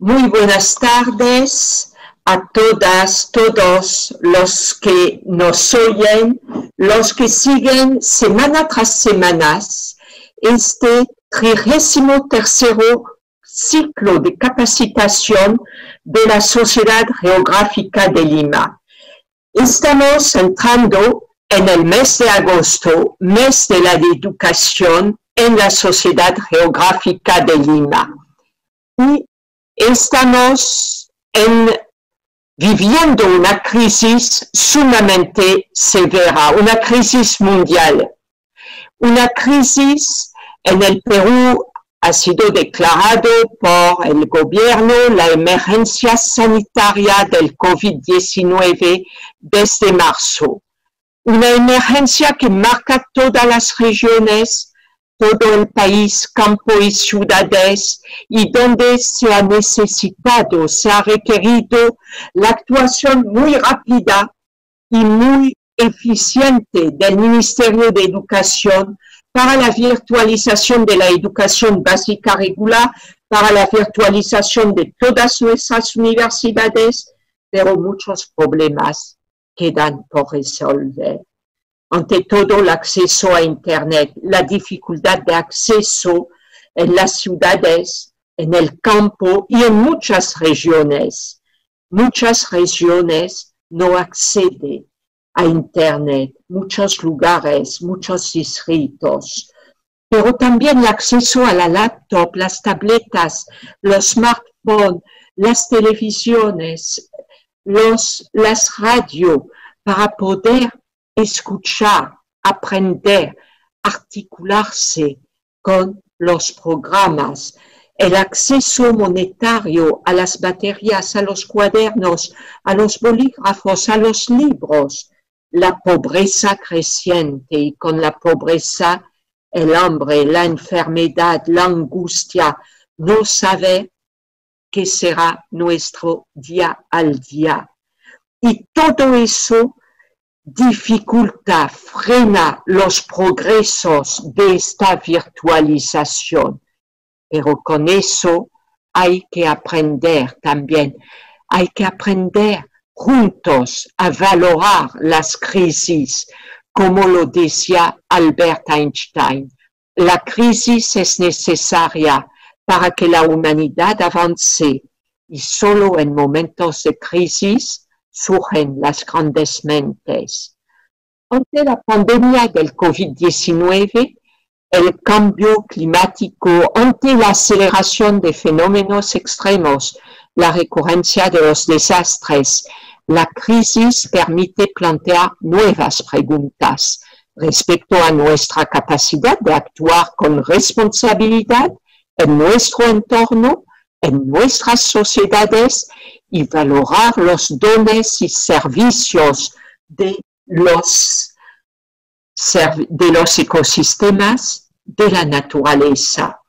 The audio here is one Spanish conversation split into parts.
Muy buenas tardes a todas, todos los que nos oyen, los que siguen semana tras semana este 33º ciclo de capacitación de la Sociedad Geográfica de Lima. Estamos entrando en el mes de agosto, mes de la educación en la Sociedad Geográfica de Lima. Y estamos viviendo una crisis sumamente severa, una crisis mundial. Una crisis en el Perú ha sido declarado por el gobierno la emergencia sanitaria del COVID-19 desde marzo. Una emergencia que marca todas las regiones, todo el país, campo y ciudades, y donde se ha necesitado, se ha requerido la actuación muy rápida y muy eficiente del Ministerio de Educación para la virtualización de la educación básica regular, para la virtualización de todas nuestras universidades, pero muchos problemas quedan por resolver. Ante todo, el acceso a Internet, la dificultad de acceso en las ciudades, en el campo y en muchas regiones. Muchas regiones no acceden a Internet, muchos lugares, muchos distritos. Pero también el acceso a la laptop, las tabletas, los smartphones, las televisiones, las radios, para poder escuchar, aprender, articularse con los programas, el acceso monetario a las baterías, a los cuadernos, a los bolígrafos, a los libros, la pobreza creciente y con la pobreza el hambre, la enfermedad, la angustia, no saber qué será nuestro día al día. Y todo eso dificulta, frena los progresos de esta virtualización. Pero con eso hay que aprender también, hay que aprender juntos a valorar las crisis, como lo decía Albert Einstein. La crisis es necesaria para que la humanidad avance y solo en momentos de crisis surgen las grandes mentes. Ante la pandemia del COVID-19, el cambio climático, ante la aceleración de fenómenos extremos, la recurrencia de los desastres, la crisis permite plantear nuevas preguntas respecto a nuestra capacidad de actuar con responsabilidad en nuestro entorno, en nuestras sociedades y valorar los dones y servicios de los ecosistemas, de la naturaleza.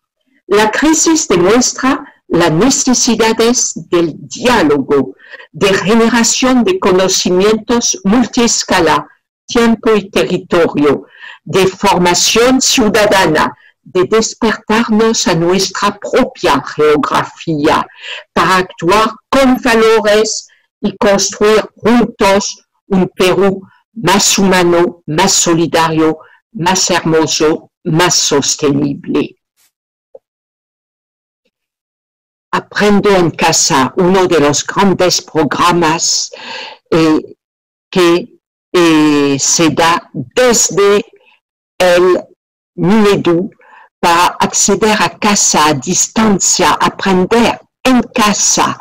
La crisis demuestra las necesidades del diálogo, de generación de conocimientos multiescala, tiempo y territorio, de formación ciudadana, de despertarnos a nuestra propia geografía para actuar con valores y construir juntos un Perú más humano, más solidario, más hermoso, más sostenible. Aprendo en casa, uno de los grandes programas que se da desde el Minedu para acceder a casa a distancia, aprender en casa,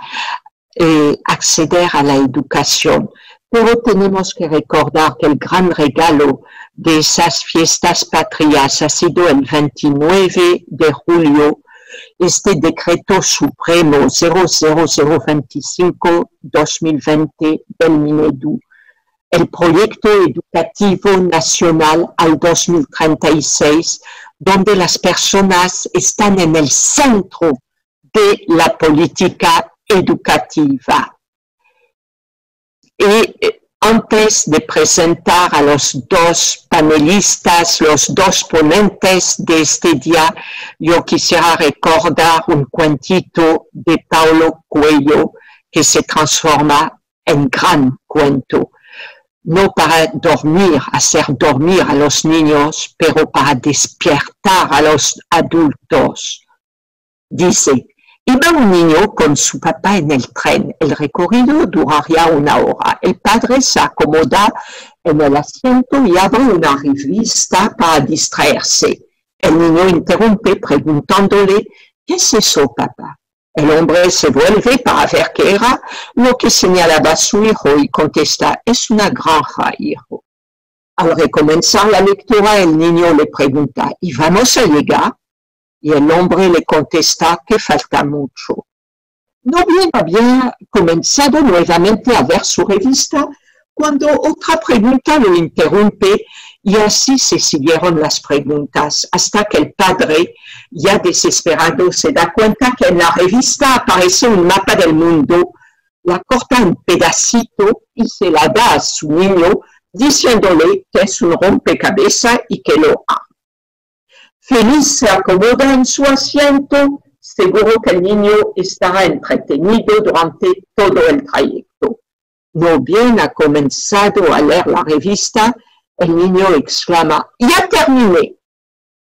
acceder a la educación. Pero tenemos que recordar que el gran regalo de esas fiestas patrias ha sido el 29 de julio, este decreto supremo 00025-2020 del Minedu, el proyecto educativo nacional al 2036, donde las personas están en el centro de la política educativa. Y Antes de presentar a los dos panelistas, los dos ponentes de este día, yo quisiera recordar un cuentito de Paulo Coelho que se transforma en gran cuento. No para dormir, hacer dormir a los niños, pero para despertar a los adultos. Dice, iba un niño con su papá en el tren. El recorrido duraría 1 hora. El padre se acomoda en el asiento y abre una revista para distraerse. El niño interrumpe preguntándole, ¿qué es eso, papá? El hombre se vuelve para ver qué era lo que señalaba su hijo y contesta, es una granja, hijo. Al recomenzar la lectura, el niño le pregunta, ¿y vamos a llegar? Y el hombre le contesta que falta mucho. No bien había comenzado nuevamente a ver su revista cuando otra pregunta lo interrumpe y así se siguieron las preguntas hasta que el padre, ya desesperado, se da cuenta que en la revista aparece un mapa del mundo, la corta en pedacito y se la da a su niño diciéndole que es un rompecabezas y que lo ha. Feliz se acomoda en su asiento, seguro que el niño estará entretenido durante todo el trayecto. No bien ha comenzado a leer la revista, el niño exclama, ¡ya terminé!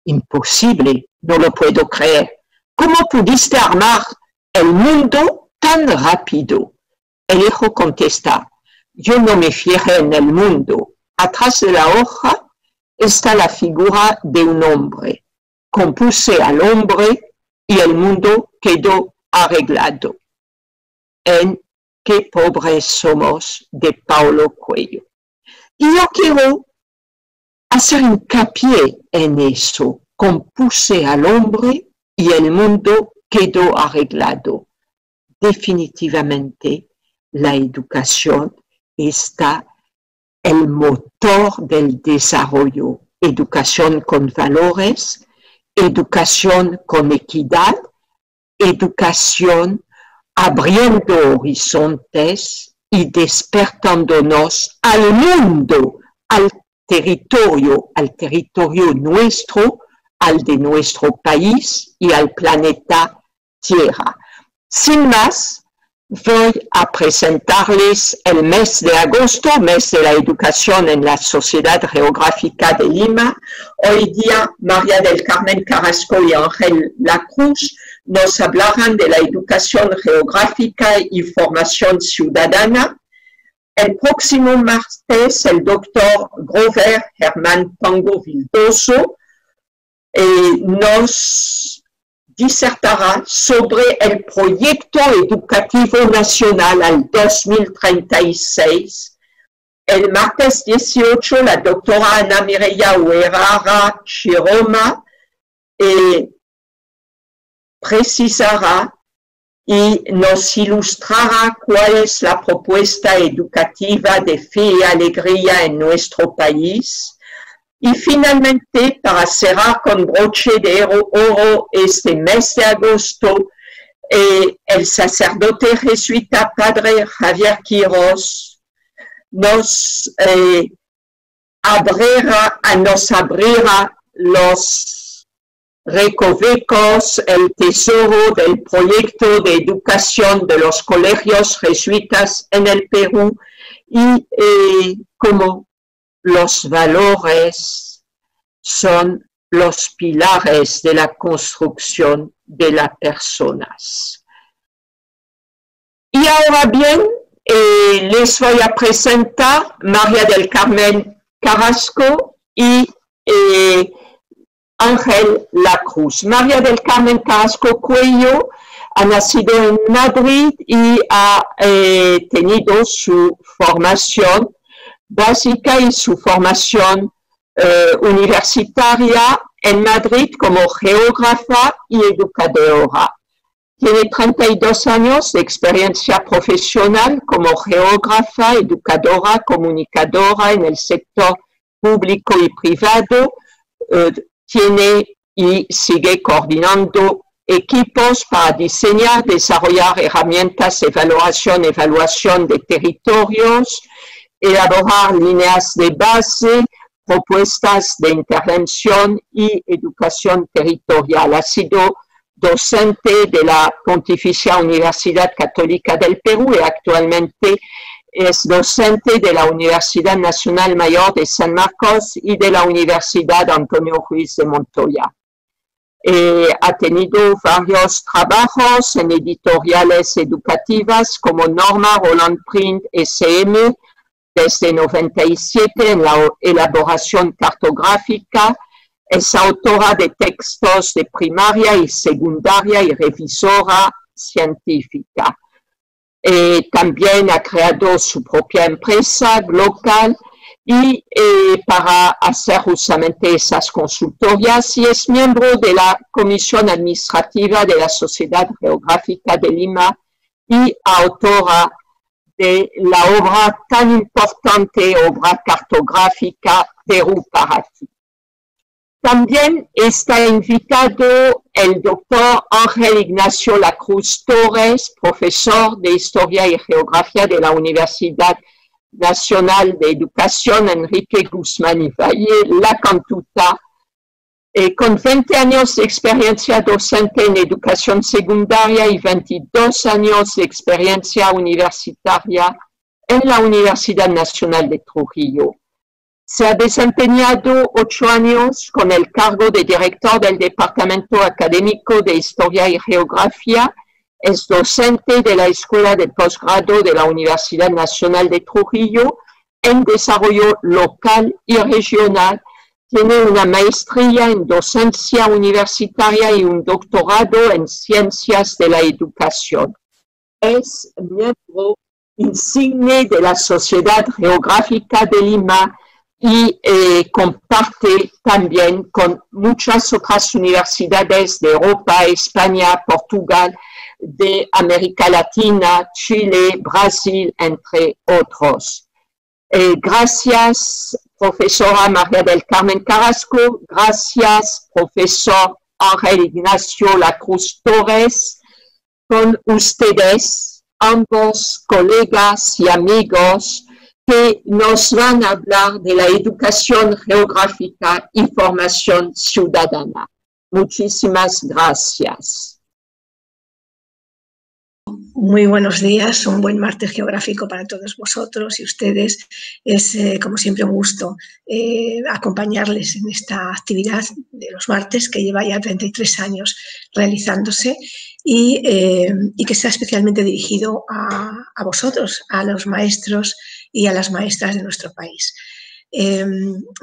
Imposible, no lo puedo creer. ¿Cómo pudiste armar el mundo tan rápido? El hijo contesta, yo no me fijé en el mundo. Atrás de la hoja está la figura de un hombre. Compuse al hombre y el mundo quedó arreglado. En Qué pobres somos, de Paulo Coelho. Y yo quiero hacer hincapié en eso. Compuse al hombre y el mundo quedó arreglado. Definitivamente, la educación está el motor del desarrollo. Educación con valores, educación con equidad, educación abriendo horizontes y despertándonos al mundo, al territorio nuestro, al de nuestro país y al planeta Tierra. Sin más, voy a presentarles el mes de agosto, mes de la educación en la Sociedad Geográfica de Lima. Hoy día, María del Carmen Carrasco y Ángel Lacruz nos hablarán de la educación geográfica y formación ciudadana. El próximo martes, el doctor Grover Germán Pango Vildoso nos disertará sobre el proyecto educativo nacional al 2036. El martes 18, la doctora Ana Mireya Uerrara Chiroma precisará y nos ilustrará cuál es la propuesta educativa de fe y alegría en nuestro país. Y finalmente, para cerrar con broche de oro este mes de agosto, el sacerdote jesuita padre Javier Quirós nos abrirá los recovecos, el tesoro del proyecto de educación de los colegios jesuitas en el Perú y cómo los valores son los pilares de la construcción de las personas. Y ahora bien, les voy a presentar María del Carmen Carrasco y Ángel Lacruz. María del Carmen Carrasco Coelho ha nacido en Madrid y ha tenido su formación básica y su formación universitaria en Madrid como geógrafa y educadora. Tiene 32 años de experiencia profesional como geógrafa, educadora, comunicadora en el sector público y privado. Tiene y sigue coordinando equipos para diseñar, desarrollar herramientas de evaluación de territorios elaborar líneas de base, propuestas de intervención y educación territorial. Ha sido docente de la Pontificia Universidad Católica del Perú y actualmente es docente de la Universidad Nacional Mayor de San Marcos y de la Universidad Antonio Ruiz de Montoya. Ha tenido varios trabajos en editoriales educativas como Norma, Roland Print, SM, desde 97 en la elaboración cartográfica. Es autora de textos de primaria y secundaria y revisora científica. También ha creado su propia empresa local y para hacer justamente esas consultorías, y es miembro de la Comisión Administrativa de la Sociedad Geográfica de Lima y autora de la obra tan importante, obra cartográfica Perú para ti. También está invitado el doctor Ángel Ignacio Lacruz Torres, profesor de Historia y Geografía de la Universidad Nacional de Educación Enrique Guzmán y Valle, La Cantuta, con 20 años de experiencia docente en educación secundaria y 22 años de experiencia universitaria en la Universidad Nacional de Trujillo. Se ha desempeñado 8 años con el cargo de director del Departamento Académico de Historia y Geografía. Es docente de la Escuela de Posgrado de la Universidad Nacional de Trujillo en desarrollo local y regional. Tiene una maestría en docencia universitaria y un doctorado en ciencias de la educación. Es miembro insigne de la Sociedad Geográfica de Lima y comparte también con muchas otras universidades de Europa, España, Portugal, de América Latina, Chile, Brasil, entre otros. Gracias, profesora María del Carmen Carrasco. Gracias, profesor Ángel Ignacio Lacruz Torres. Con ustedes, ambos colegas y amigos, que nos van a hablar de la educación geográfica y formación ciudadana. Muchísimas gracias. Muy buenos días, un buen martes geográfico para todos vosotros y ustedes. Es, como siempre, un gusto acompañarles en esta actividad de los martes que lleva ya 33 años realizándose y que está especialmente dirigido a vosotros, a los maestros y a las maestras de nuestro país.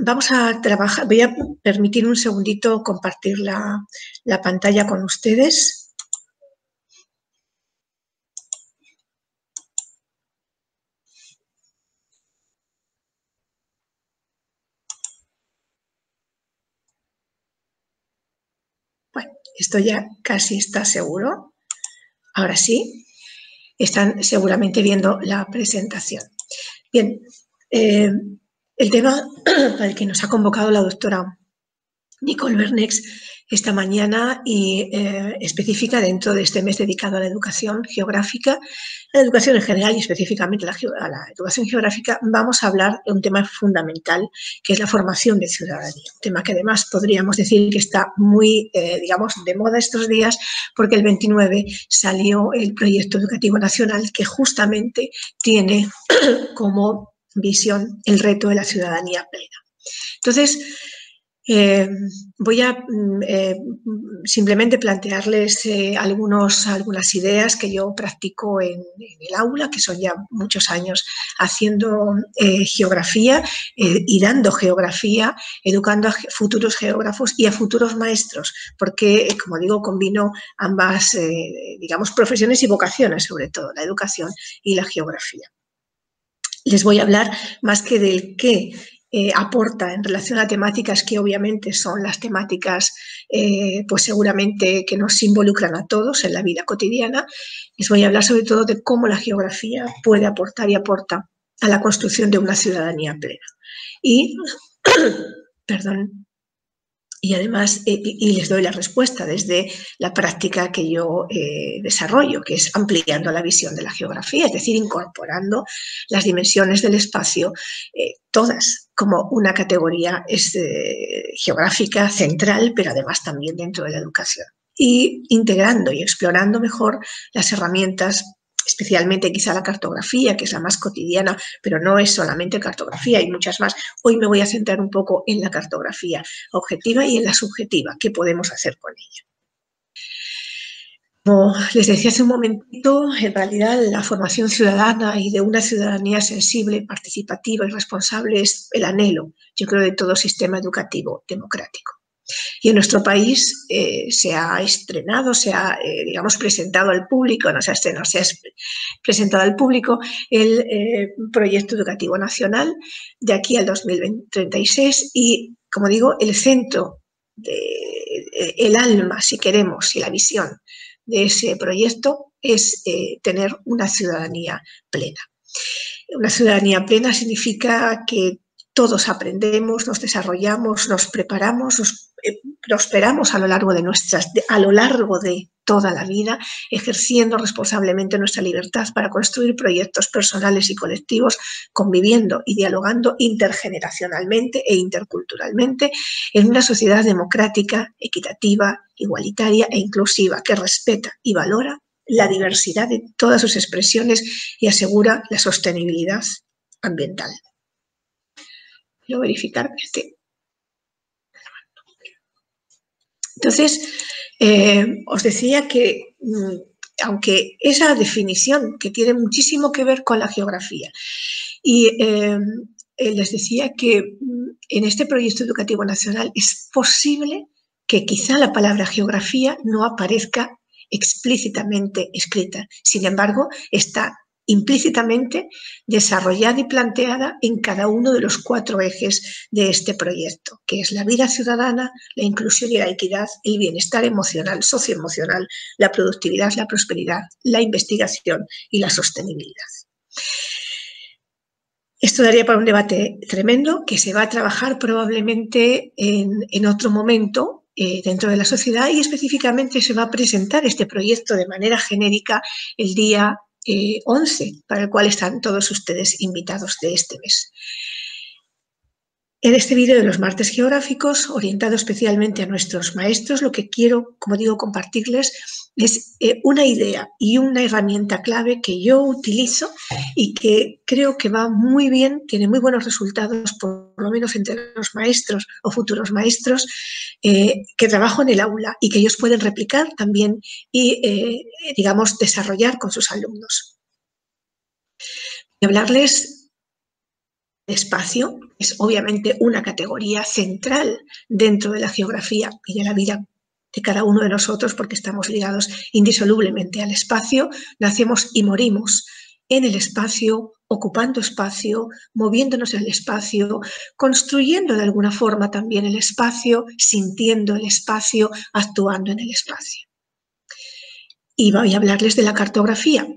Vamos a trabajar, voy a permitir un segundito compartir la pantalla con ustedes. Bueno, esto ya casi está seguro. Ahora sí, están seguramente viendo la presentación. Bien, el tema para el que nos ha convocado la doctora Nicole Bernex esta mañana y específica dentro de este mes dedicado a la educación geográfica, la educación en general y específicamente a la educación geográfica, vamos a hablar de un tema fundamental que es la formación de ciudadanía. Un tema que además podríamos decir que está muy, digamos, de moda estos días porque el 29 salió el proyecto educativo nacional que justamente tiene como visión el reto de la ciudadanía plena. Entonces, voy a simplemente plantearles algunas ideas que yo practico en el aula, que son ya muchos años haciendo geografía y dando geografía, educando a futuros geógrafos y a futuros maestros, porque, como digo, combino ambas, digamos, profesiones y vocaciones, sobre todo, la educación y la geografía. Les voy a hablar más que del qué aporta en relación a temáticas que obviamente son las temáticas pues seguramente que nos involucran a todos en la vida cotidiana. Les voy a hablar sobre todo de cómo la geografía puede aportar y aporta a la construcción de una ciudadanía plena. Y, perdón, Y además, y les doy la respuesta desde la práctica que yo desarrollo, que es ampliando la visión de la geografía, es decir, incorporando las dimensiones del espacio, todas como una categoría geográfica central, pero además también dentro de la educación. Y integrando y explorando mejor las herramientas, especialmente quizá la cartografía, que es la más cotidiana, pero no es solamente cartografía, hay muchas más. Hoy me voy a centrar un poco en la cartografía objetiva y en la subjetiva, qué podemos hacer con ella. Como les decía hace un momentito, en realidad la formación ciudadana y de una ciudadanía sensible, participativa y responsable es el anhelo, yo creo, de todo sistema educativo democrático. Y en nuestro país se ha estrenado, se ha, digamos, presentado al público, no se ha estrenado, se ha presentado al público el proyecto educativo nacional de aquí al 2036 y, como digo, el centro, el alma, si queremos, y la visión de ese proyecto es tener una ciudadanía plena. Una ciudadanía plena significa que todos aprendemos, nos desarrollamos, nos preparamos, nos prosperamos a lo largo de toda la vida, ejerciendo responsablemente nuestra libertad para construir proyectos personales y colectivos, conviviendo y dialogando intergeneracionalmente e interculturalmente en una sociedad democrática, equitativa, igualitaria e inclusiva que respeta y valora la diversidad de todas sus expresiones y asegura la sostenibilidad ambiental. Quiero verificar que esté. Entonces, os decía que, aunque esa definición que tiene muchísimo que ver con la geografía, y les decía que en este proyecto educativo nacional es posible que quizá la palabra geografía no aparezca explícitamente escrita. Sin embargo, está implícitamente desarrollada y planteada en cada uno de los 4 ejes de este proyecto, que es la vida ciudadana, la inclusión y la equidad, el bienestar emocional, socioemocional, la productividad, la prosperidad, la investigación y la sostenibilidad. Esto daría para un debate tremendo que se va a trabajar probablemente en otro momento dentro de la sociedad y específicamente se va a presentar este proyecto de manera genérica el día 11, para el cual están todos ustedes invitados de este mes. En este vídeo de los martes geográficos, orientado especialmente a nuestros maestros, lo que quiero, como digo, compartirles es una idea y una herramienta clave que yo utilizo y que creo que va muy bien, tiene muy buenos resultados, por lo menos entre los maestros o futuros maestros que trabajo en el aula y que ellos pueden replicar también y, digamos, desarrollar con sus alumnos. Voy a hablarles de espacio. Es obviamente una categoría central dentro de la geografía y de la vida de cada uno de nosotros porque estamos ligados indisolublemente al espacio, nacemos y morimos en el espacio, ocupando espacio, moviéndonos en el espacio, construyendo de alguna forma también el espacio, sintiendo el espacio, actuando en el espacio. Y voy a hablarles de la cartografía.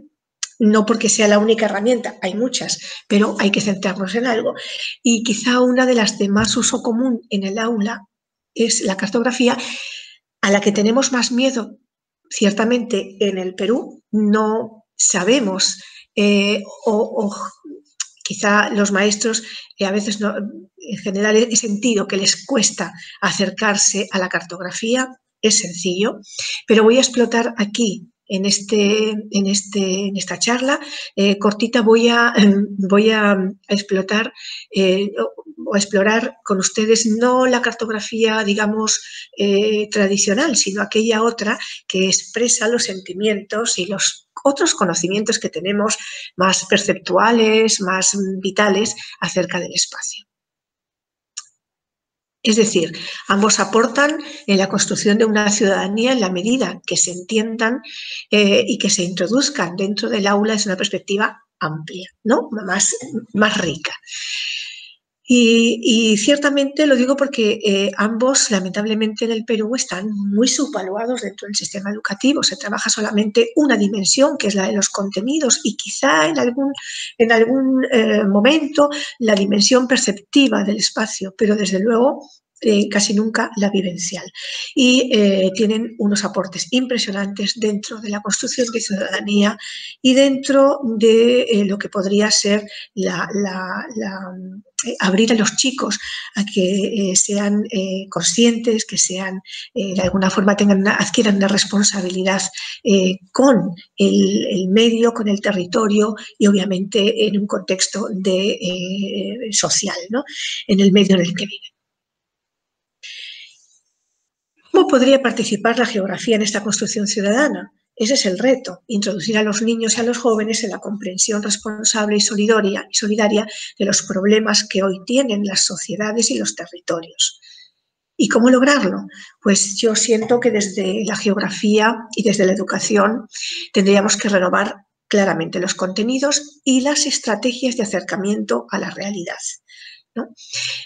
No porque sea la única herramienta, hay muchas, pero hay que centrarnos en algo. Y quizá una de las de más uso común en el aula es la cartografía, a la que tenemos más miedo, ciertamente en el Perú. No sabemos o quizá los maestros a veces no, en general he sentido que les cuesta acercarse a la cartografía. Es sencillo, pero voy a explotar aquí en esta charla cortita voy a explotar o explorar con ustedes no la cartografía, digamos, tradicional, sino aquella otra que expresa los sentimientos y los otros conocimientos que tenemos más perceptuales, más vitales acerca del espacio. Es decir, ambos aportan en la construcción de una ciudadanía en la medida que se entiendan y que se introduzcan dentro del aula desde una perspectiva amplia, ¿no? más rica. Y ciertamente lo digo porque ambos, lamentablemente, en el Perú están muy subvaluados dentro del sistema educativo. Se trabaja solamente una dimensión, que es la de los contenidos, y quizá en algún momento la dimensión perceptiva del espacio, pero desde luego casi nunca la vivencial. Y tienen unos aportes impresionantes dentro de la construcción de ciudadanía y dentro de lo que podría ser abrir a los chicos a que sean conscientes, que sean de alguna forma adquieran una responsabilidad con el medio, con el territorio y obviamente en un contexto social, ¿no? En el medio en el que viven. ¿Cómo podría participar la geografía en esta construcción ciudadana? Ese es el reto, introducir a los niños y a los jóvenes en la comprensión responsable y solidaria de los problemas que hoy tienen las sociedades y los territorios. ¿Y cómo lograrlo? Pues yo siento que desde la geografía y desde la educación tendríamos que renovar claramente los contenidos y las estrategias de acercamiento a la realidad, ¿no?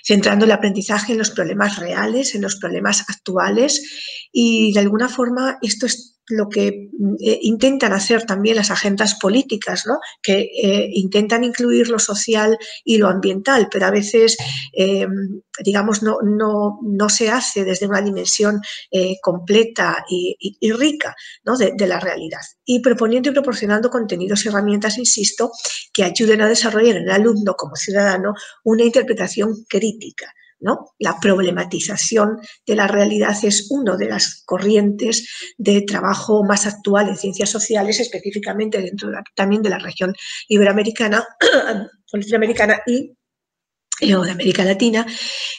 Centrando el aprendizaje en los problemas reales, en los problemas actuales y de alguna forma esto es lo que intentan hacer también las agendas políticas, ¿no? Que intentan incluir lo social y lo ambiental, pero a veces, digamos, no se hace desde una dimensión completa y rica, ¿no? de la realidad. Y proponiendo y proporcionando contenidos y herramientas, insisto, que ayuden a desarrollar en el alumno como ciudadano una interpretación crítica, ¿no? La problematización de la realidad es una de las corrientes de trabajo más actual en ciencias sociales, específicamente dentro también de la región iberoamericana y de América Latina,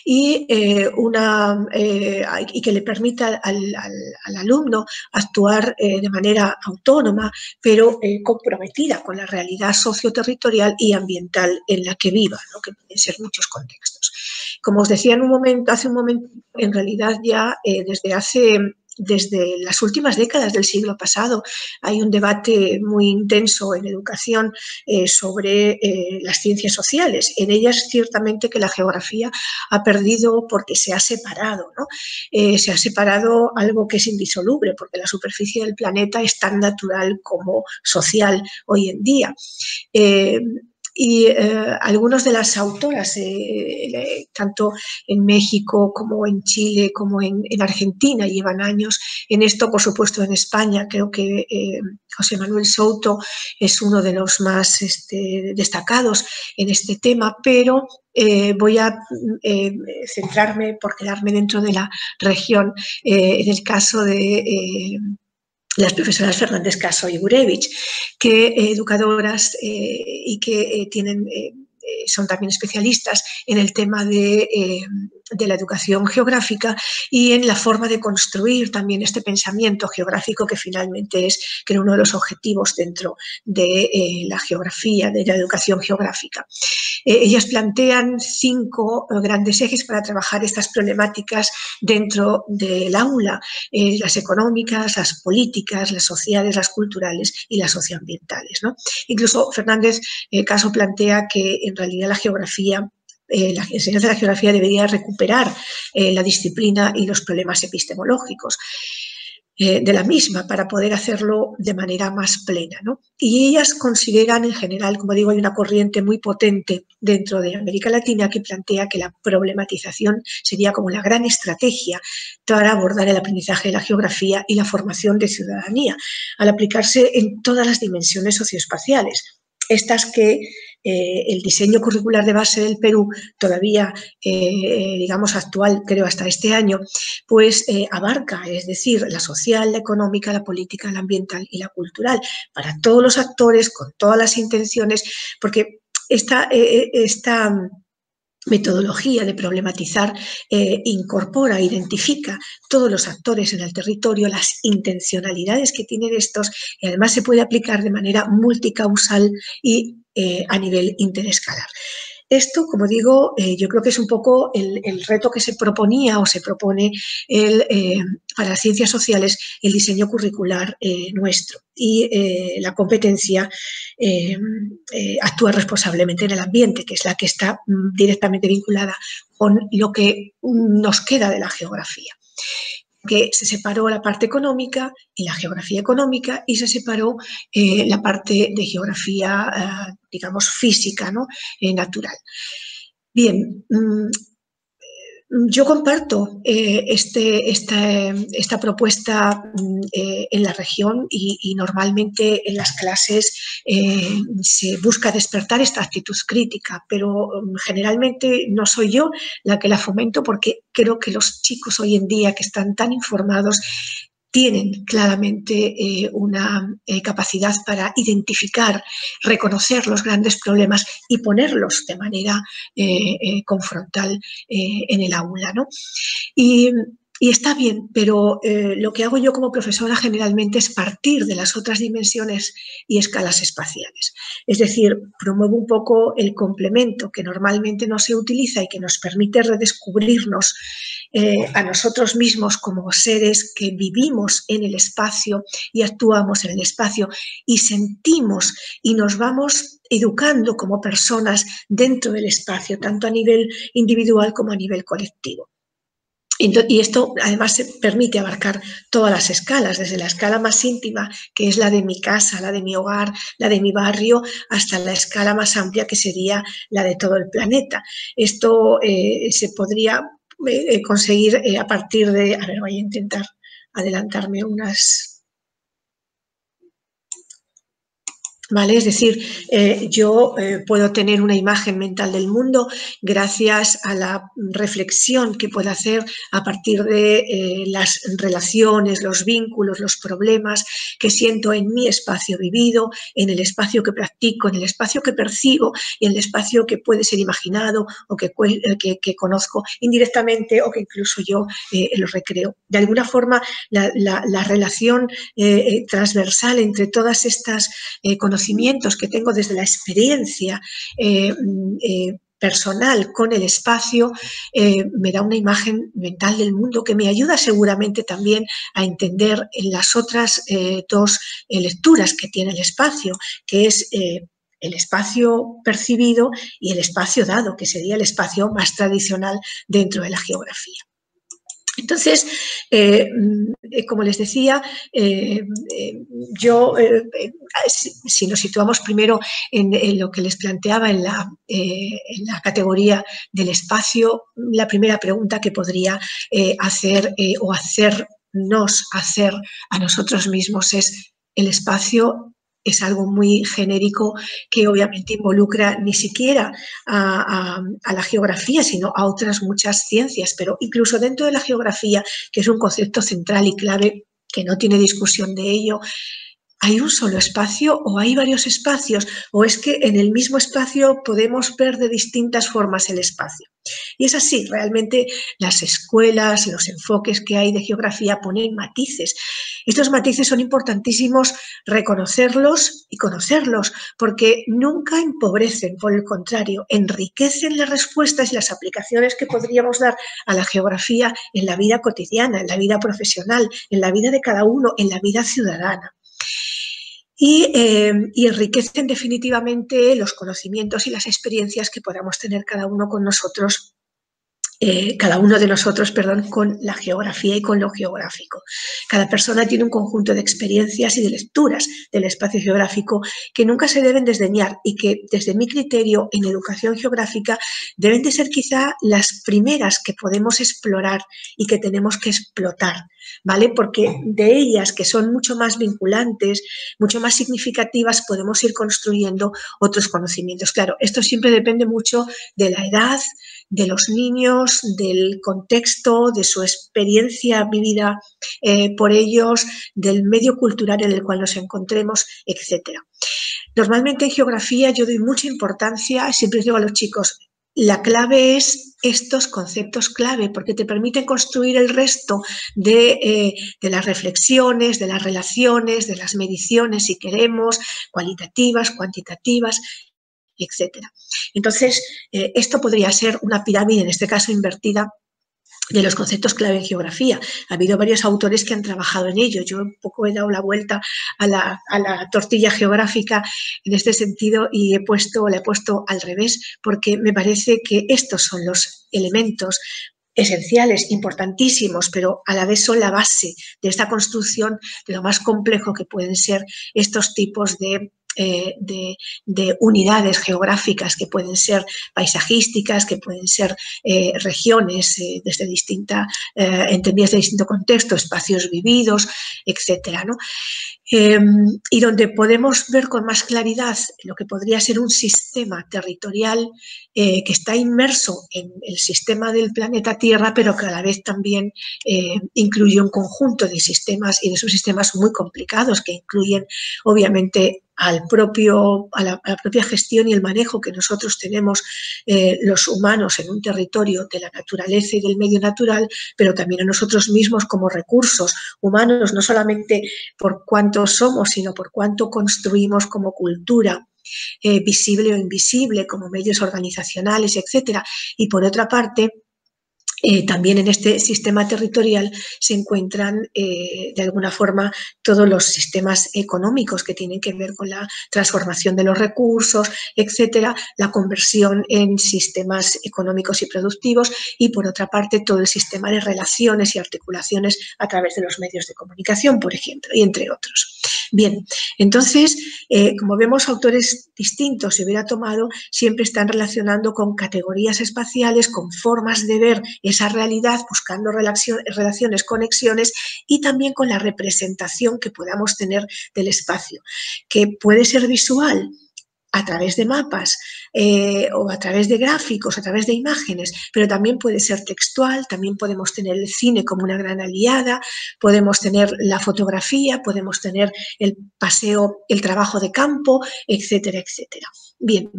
y que le permita al alumno actuar de manera autónoma, pero comprometida con la realidad socioterritorial y ambiental en la que viva, ¿no? Que pueden ser muchos contextos. Como os decía hace un momento, en realidad ya desde las últimas décadas del siglo pasado hay un debate muy intenso en educación sobre las ciencias sociales. En ellas ciertamente que la geografía ha perdido porque se ha separado, ¿no? Se ha separado algo que es indisoluble porque la superficie del planeta es tan natural como social hoy en día. Y algunas de las autoras, tanto en México como en Chile, como en Argentina, llevan años en esto, por supuesto en España. Creo que José Manuel Souto es uno de los más destacados en este tema, pero voy a centrarme por quedarme dentro de la región en el caso de las profesoras Fernández Caso y Gurevich, que educadoras y que son también especialistas en el tema de la educación geográfica y en la forma de construir también este pensamiento geográfico que finalmente es, creo, uno de los objetivos dentro de la geografía, de la educación geográfica. Ellas plantean 5 grandes ejes para trabajar estas problemáticas dentro del aula, las económicas, las políticas, las sociales, las culturales y las socioambientales, ¿no? Incluso Fernández Caso plantea que en realidad la geografía, la enseñanza de la geografía debería recuperar la disciplina y los problemas epistemológicos de la misma para poder hacerlo de manera más plena, ¿no? Y ellas consideran en general, como digo, hay una corriente muy potente dentro de América Latina que plantea que la problematización sería como la gran estrategia para abordar el aprendizaje de la geografía y la formación de ciudadanía, al aplicarse en todas las dimensiones socioespaciales. Estas que el diseño curricular de base del Perú, todavía, digamos, actual, creo, hasta este año, pues abarca, es decir, la social, la económica, la política, la ambiental y la cultural, para todos los actores, con todas las intenciones, porque esta metodología de problematizar incorpora, identifica todos los actores en el territorio, las intencionalidades que tienen estos y además se puede aplicar de manera multicausal y a nivel interescalar. Esto, como digo, yo creo que es un poco el reto que se proponía o se propone para las ciencias sociales el diseño curricular nuestro y la competencia actúa responsablemente en el ambiente, que es la que está directamente vinculada con lo que nos queda de la geografía. Que se separó la parte económica y la geografía económica y se separó la parte de geografía, digamos, física, ¿no? Natural. Bien, Yo comparto esta propuesta en la región y normalmente en las clases se busca despertar esta actitud crítica, pero generalmente no soy yo la que la fomento porque creo que los chicos hoy en día que están tan informados tienen claramente una capacidad para identificar, reconocer los grandes problemas y ponerlos de manera confrontal en el aula, ¿no? Y está bien, pero lo que hago yo como profesora generalmente es partir de las otras dimensiones y escalas espaciales. Es decir, promuevo un poco el complemento que normalmente no se utiliza y que nos permite redescubrirnos a nosotros mismos como seres que vivimos en el espacio y actuamos en el espacio y sentimos y nos vamos educando como personas dentro del espacio, tanto a nivel individual como a nivel colectivo. Y esto además permite abarcar todas las escalas, desde la escala más íntima, que es la de mi casa, la de mi hogar, la de mi barrio, hasta la escala más amplia, que sería la de todo el planeta. Esto se podría conseguir a partir de... A ver, voy a intentar adelantarme unas... ¿Vale? Es decir, yo puedo tener una imagen mental del mundo gracias a la reflexión que puedo hacer a partir de las relaciones, los vínculos, los problemas que siento en mi espacio vivido, en el espacio que practico, en el espacio que percibo y en el espacio que puede ser imaginado o que conozco indirectamente o que incluso yo lo recreo. De alguna forma, la relación transversal entre todas estas conocimientos que tengo desde la experiencia personal con el espacio, me da una imagen mental del mundo que me ayuda seguramente también a entender en las otras dos lecturas que tiene el espacio, que es el espacio percibido y el espacio dado, que sería el espacio más tradicional dentro de la geografía. Entonces, como les decía, si nos situamos primero en lo que les planteaba en la categoría del espacio, la primera pregunta que podría hacer o hacernos hacer a nosotros mismos es: ¿el espacio es algo muy genérico que obviamente involucra ni siquiera a la geografía, sino a otras muchas ciencias? Pero incluso dentro de la geografía, que es un concepto central y clave, que no tiene discusión de ello, ¿hay un solo espacio o hay varios espacios? ¿O es que en el mismo espacio podemos ver de distintas formas el espacio? Y es así, realmente las escuelas, los enfoques que hay de geografía ponen matices. Estos matices son importantísimos reconocerlos y conocerlos, porque nunca empobrecen, por el contrario, enriquecen las respuestas y las aplicaciones que podríamos dar a la geografía en la vida cotidiana, en la vida profesional, en la vida de cada uno, en la vida ciudadana. Y enriquecen definitivamente los conocimientos y las experiencias que podamos tener cada uno de nosotros, con la geografía y con lo geográfico. Cada persona tiene un conjunto de experiencias y de lecturas del espacio geográfico que nunca se deben desdeñar y que, desde mi criterio en educación geográfica, deben de ser quizá las primeras que podemos explorar y que tenemos que explotar, ¿vale? Porque de ellas, que son mucho más vinculantes, mucho más significativas, podemos ir construyendo otros conocimientos. Claro, esto siempre depende mucho de la edad, de los niños, del contexto, de su experiencia vivida por ellos, del medio cultural en el cual nos encontremos, etc. Normalmente en geografía yo doy mucha importancia, siempre digo a los chicos, la clave es estos conceptos clave, porque te permiten construir el resto de las reflexiones, de las relaciones, de las mediciones, si queremos, cualitativas, cuantitativas, etcétera. Entonces, esto podría ser una pirámide, en este caso invertida, de los conceptos clave en geografía. Ha habido varios autores que han trabajado en ello. Yo un poco he dado la vuelta a la tortilla geográfica en este sentido y la he puesto al revés, porque me parece que estos son los elementos esenciales, importantísimos, pero a la vez son la base de esta construcción de lo más complejo que pueden ser estos tipos de de unidades geográficas que pueden ser paisajísticas, que pueden ser regiones desde entendidas de distinto contexto, espacios vividos, etcétera, ¿no? Y donde podemos ver con más claridad lo que podría ser un sistema territorial que está inmerso en el sistema del planeta Tierra, pero que a la vez también incluye un conjunto de sistemas y de subsistemas muy complicados que incluyen obviamente a la propia gestión y el manejo que nosotros tenemos los humanos en un territorio de la naturaleza y del medio natural, pero también a nosotros mismos como recursos humanos, no solamente por cuánto somos, sino por cuánto construimos como cultura, visible o invisible, como medios organizacionales, etcétera. Y por otra parte, también en este sistema territorial se encuentran de alguna forma todos los sistemas económicos que tienen que ver con la transformación de los recursos, etcétera, la conversión en sistemas económicos y productivos y por otra parte todo el sistema de relaciones y articulaciones a través de los medios de comunicación, por ejemplo, y entre otros. Bien, entonces, como vemos, autores distintos se hubiera tomado siempre están relacionando con categorías espaciales, con formas de ver esa realidad, buscando relaciones, conexiones y también con la representación que podamos tener del espacio, que puede ser visual a través de mapas o a través de gráficos, a través de imágenes, pero también puede ser textual, también podemos tener el cine como una gran aliada, podemos tener la fotografía, podemos tener el paseo, el trabajo de campo, etcétera, etcétera. Bien.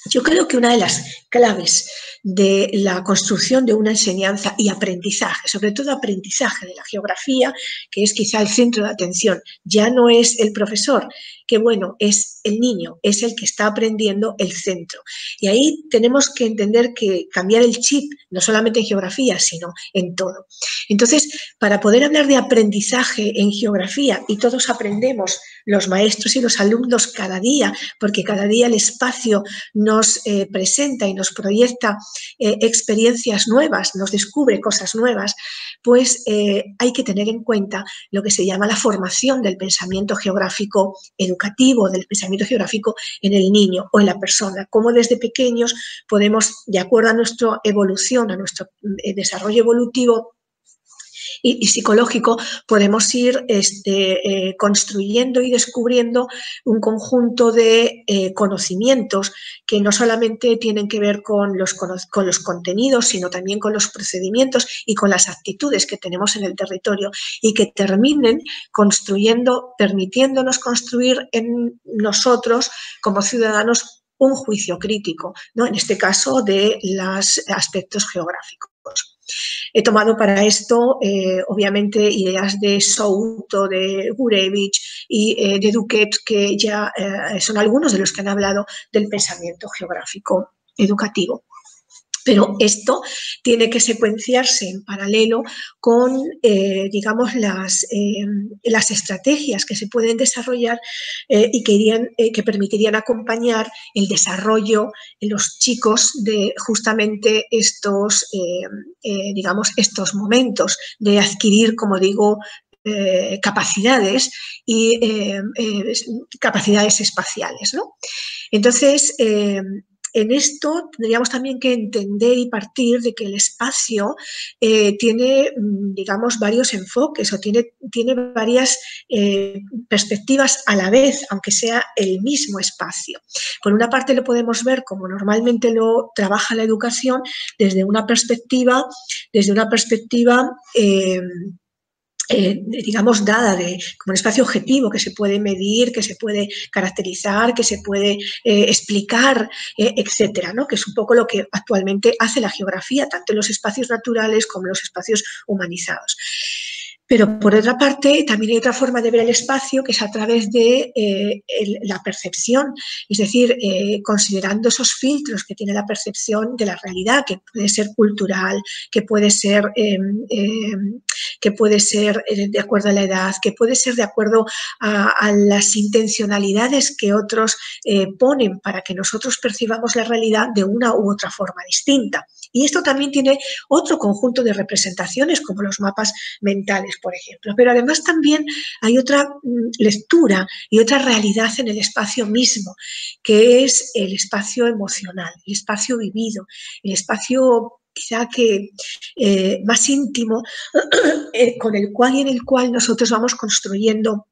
Yo creo que una de las claves de la construcción de una enseñanza y aprendizaje, sobre todo aprendizaje de la geografía, que es quizá el centro de atención, ya no es el profesor, que bueno, es el niño, es el que está aprendiendo el centro. Y ahí tenemos que entender que cambiar el chip, no solamente en geografía, sino en todo. Entonces, para poder hablar de aprendizaje en geografía, y todos aprendemos, los maestros y los alumnos cada día, porque cada día el espacio nos presenta y nos proyecta experiencias nuevas, nos descubre cosas nuevas, pues hay que tener en cuenta lo que se llama la formación del pensamiento geográfico educativo, del pensamiento geográfico en el niño o en la persona, cómo desde pequeños podemos, de acuerdo a nuestra evolución, a nuestro desarrollo evolutivo, y psicológico, podemos ir construyendo y descubriendo un conjunto de conocimientos que no solamente tienen que ver con los contenidos, sino también con los procedimientos y con las actitudes que tenemos en el territorio y que terminen construyendo, permitiéndonos construir en nosotros como ciudadanos un juicio crítico, ¿no? En este caso de los aspectos geográficos. He tomado para esto, obviamente, ideas de Souto, de Gurevich y de Duquet, que ya son algunos de los que han hablado del pensamiento geográfico educativo. Pero esto tiene que secuenciarse en paralelo con, digamos, las estrategias que se pueden desarrollar y que permitirían acompañar el desarrollo en los chicos de justamente estos, digamos, estos momentos de adquirir, como digo, capacidades y capacidades espaciales, ¿no? Entonces, en esto tendríamos también que entender y partir de que el espacio tiene, digamos, varios enfoques o tiene varias perspectivas a la vez, aunque sea el mismo espacio. Por una parte lo podemos ver como normalmente lo trabaja la educación desde una perspectiva digamos, dada como un espacio objetivo que se puede medir, que se puede caracterizar, que se puede explicar, etcétera, ¿no? Que es un poco lo que actualmente hace la geografía, tanto en los espacios naturales como en los espacios humanizados. Pero, por otra parte, también hay otra forma de ver el espacio que es a través de la percepción, es decir, considerando esos filtros que tiene la percepción de la realidad, que puede ser cultural, que puede ser que puede ser de acuerdo a la edad, que puede ser de acuerdo a las intencionalidades que otros ponen para que nosotros percibamos la realidad de una u otra forma distinta. Y esto también tiene otro conjunto de representaciones, como los mapas mentales, por ejemplo. Pero además también hay otra lectura y otra realidad en el espacio mismo, que es el espacio emocional, el espacio vivido, el espacio quizá que más íntimo, con el cual y en el cual nosotros vamos construyendo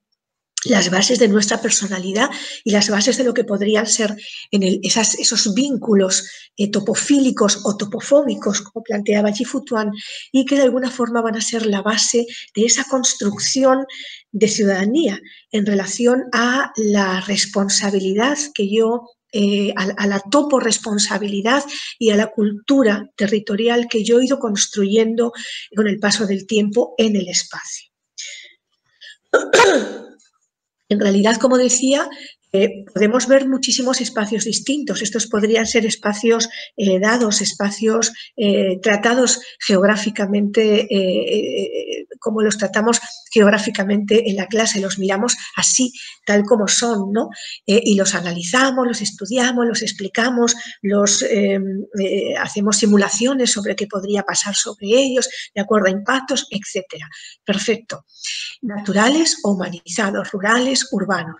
las bases de nuestra personalidad y las bases de lo que podrían ser esos vínculos topofílicos o topofóbicos, como planteaba Jifutuan, y que de alguna forma van a ser la base de esa construcción de ciudadanía en relación a la responsabilidad que yo a la toporesponsabilidad y a la cultura territorial que yo he ido construyendo con el paso del tiempo en el espacio. En realidad, como decía, podemos ver muchísimos espacios distintos. Estos podrían ser espacios dados, espacios tratados geográficamente, como los tratamos geográficamente en la clase, los miramos así, tal como son, ¿no? Y los analizamos, los estudiamos, los explicamos, hacemos simulaciones sobre qué podría pasar sobre ellos, de acuerdo a impactos, etcétera. Perfecto. Naturales o humanizados, rurales, urbanos.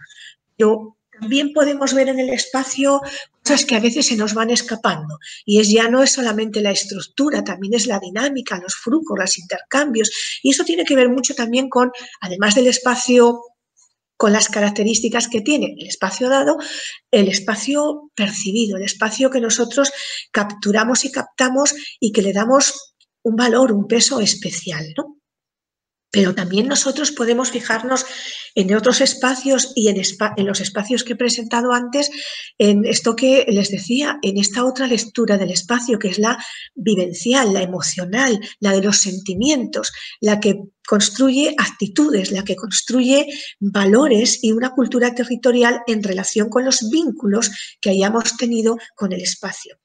Pero también podemos ver en el espacio cosas que a veces se nos van escapando y ya no es solamente la estructura, también es la dinámica, los flujos, los intercambios, y eso tiene que ver mucho también con, además del espacio, con las características que tiene el espacio dado, el espacio percibido, el espacio que nosotros capturamos y captamos y que le damos un valor, un peso especial, ¿no? Pero también nosotros podemos fijarnos en otros espacios y en los espacios que he presentado antes, en esto que les decía, en esta otra lectura del espacio, que es la vivencial, la emocional, la de los sentimientos, la que construye actitudes, la que construye valores y una cultura territorial en relación con los vínculos que hayamos tenido con el espacio.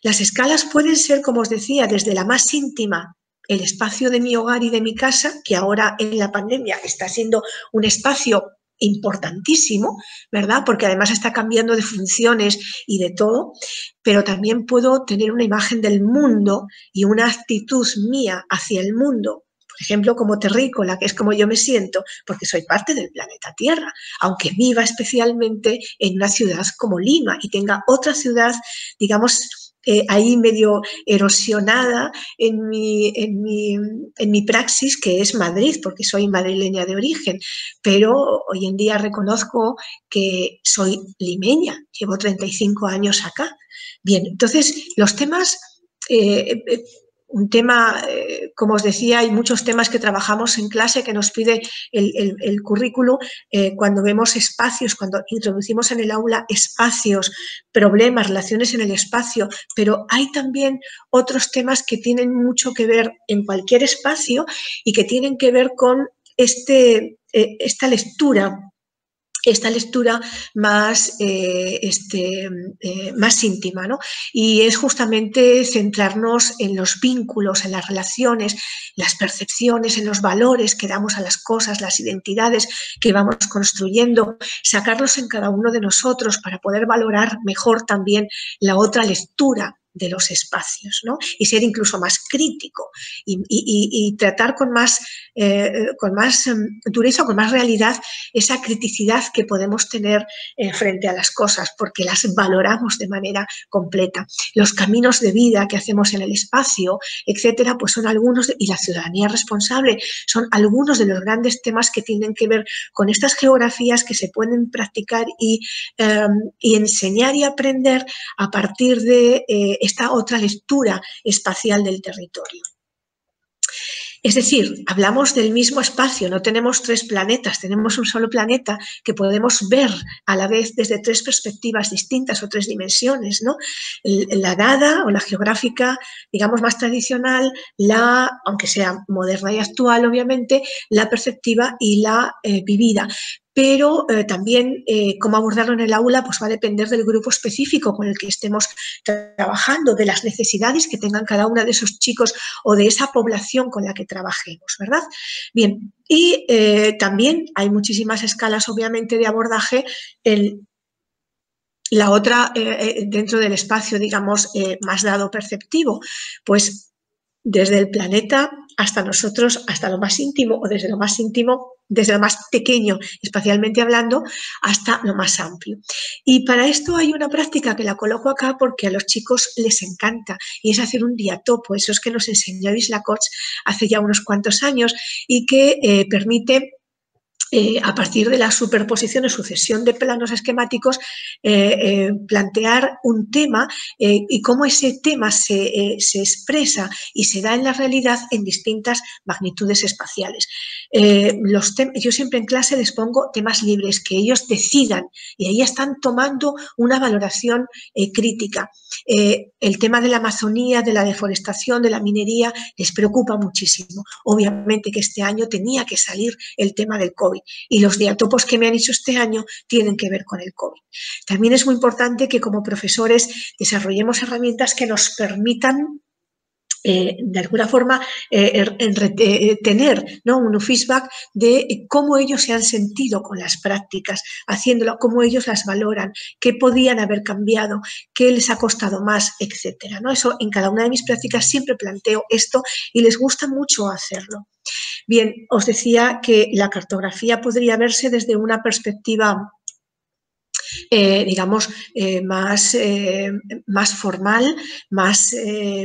Las escalas pueden ser, como os decía, desde la más íntima, el espacio de mi hogar y de mi casa, que ahora en la pandemia está siendo un espacio importantísimo, ¿verdad? Porque además está cambiando de funciones y de todo, pero también puedo tener una imagen del mundo y una actitud mía hacia el mundo, por ejemplo, como terrícola, que es como yo me siento, porque soy parte del planeta Tierra, aunque viva especialmente en una ciudad como Lima y tenga otra ciudad, digamos, ahí medio erosionada en mi praxis, que es Madrid, porque soy madrileña de origen, pero hoy en día reconozco que soy limeña, llevo 35 años acá. Bien, entonces los temas... un tema, como os decía, hay muchos temas que trabajamos en clase que nos pide el currículo cuando vemos espacios, cuando introducimos en el aula espacios, problemas, relaciones en el espacio, pero hay también otros temas que tienen mucho que ver en cualquier espacio y que tienen que ver con esta lectura más, más íntima, ¿no? Y es justamente centrarnos en los vínculos, en las relaciones, las percepciones, en los valores que damos a las cosas, las identidades que vamos construyendo, sacarlos en cada uno de nosotros para poder valorar mejor también la otra lectura de los espacios, ¿no? Y ser incluso más crítico y tratar con más dureza, con más realidad esa criticidad que podemos tener frente a las cosas, porque las valoramos de manera completa. Los caminos de vida que hacemos en el espacio, etcétera, pues son algunos, y la ciudadanía responsable, son algunos de los grandes temas que tienen que ver con estas geografías que se pueden practicar y enseñar y aprender a partir de esta otra lectura espacial del territorio. Es decir, hablamos del mismo espacio, no tenemos tres planetas, tenemos un solo planeta que podemos ver a la vez desde tres perspectivas distintas o tres dimensiones, ¿no? La dada o la geográfica, digamos, más tradicional, aunque sea moderna y actual, obviamente, la perceptiva y la vivida. pero también cómo abordarlo en el aula pues va a depender del grupo específico con el que estemos trabajando, de las necesidades que tengan cada uno de esos chicos o de esa población con la que trabajemos, ¿verdad? Bien, y también hay muchísimas escalas, obviamente, de abordaje. La otra, dentro del espacio, digamos, más dado perceptivo, pues desde el planeta hasta nosotros, hasta lo más íntimo, o desde lo más íntimo, desde lo más pequeño, espacialmente hablando, hasta lo más amplio. Y para esto hay una práctica que la coloco acá porque a los chicos les encanta, y es hacer un diatopo, esos que nos enseñó Isla Cots hace ya unos cuantos años, y que permite, a partir de la superposición o sucesión de planos esquemáticos, plantear un tema y cómo ese tema se expresa y se da en la realidad en distintas magnitudes espaciales. Yo siempre en clase les pongo temas libres, que ellos decidan, y ahí están tomando una valoración crítica. El tema de la Amazonía, de la deforestación, de la minería, les preocupa muchísimo. Obviamente que este año tenía que salir el tema del COVID, y los diatopos que me han hecho este año tienen que ver con el COVID. También es muy importante que como profesores desarrollemos herramientas que nos permitan de alguna forma tener, ¿no?, un feedback de cómo ellos se han sentido con las prácticas, haciéndolo, cómo ellos las valoran, qué podían haber cambiado, qué les ha costado más, etcétera, ¿no? Eso en cada una de mis prácticas siempre planteo esto y les gusta mucho hacerlo. Bien, os decía que la cartografía podría verse desde una perspectiva digamos, más formal, más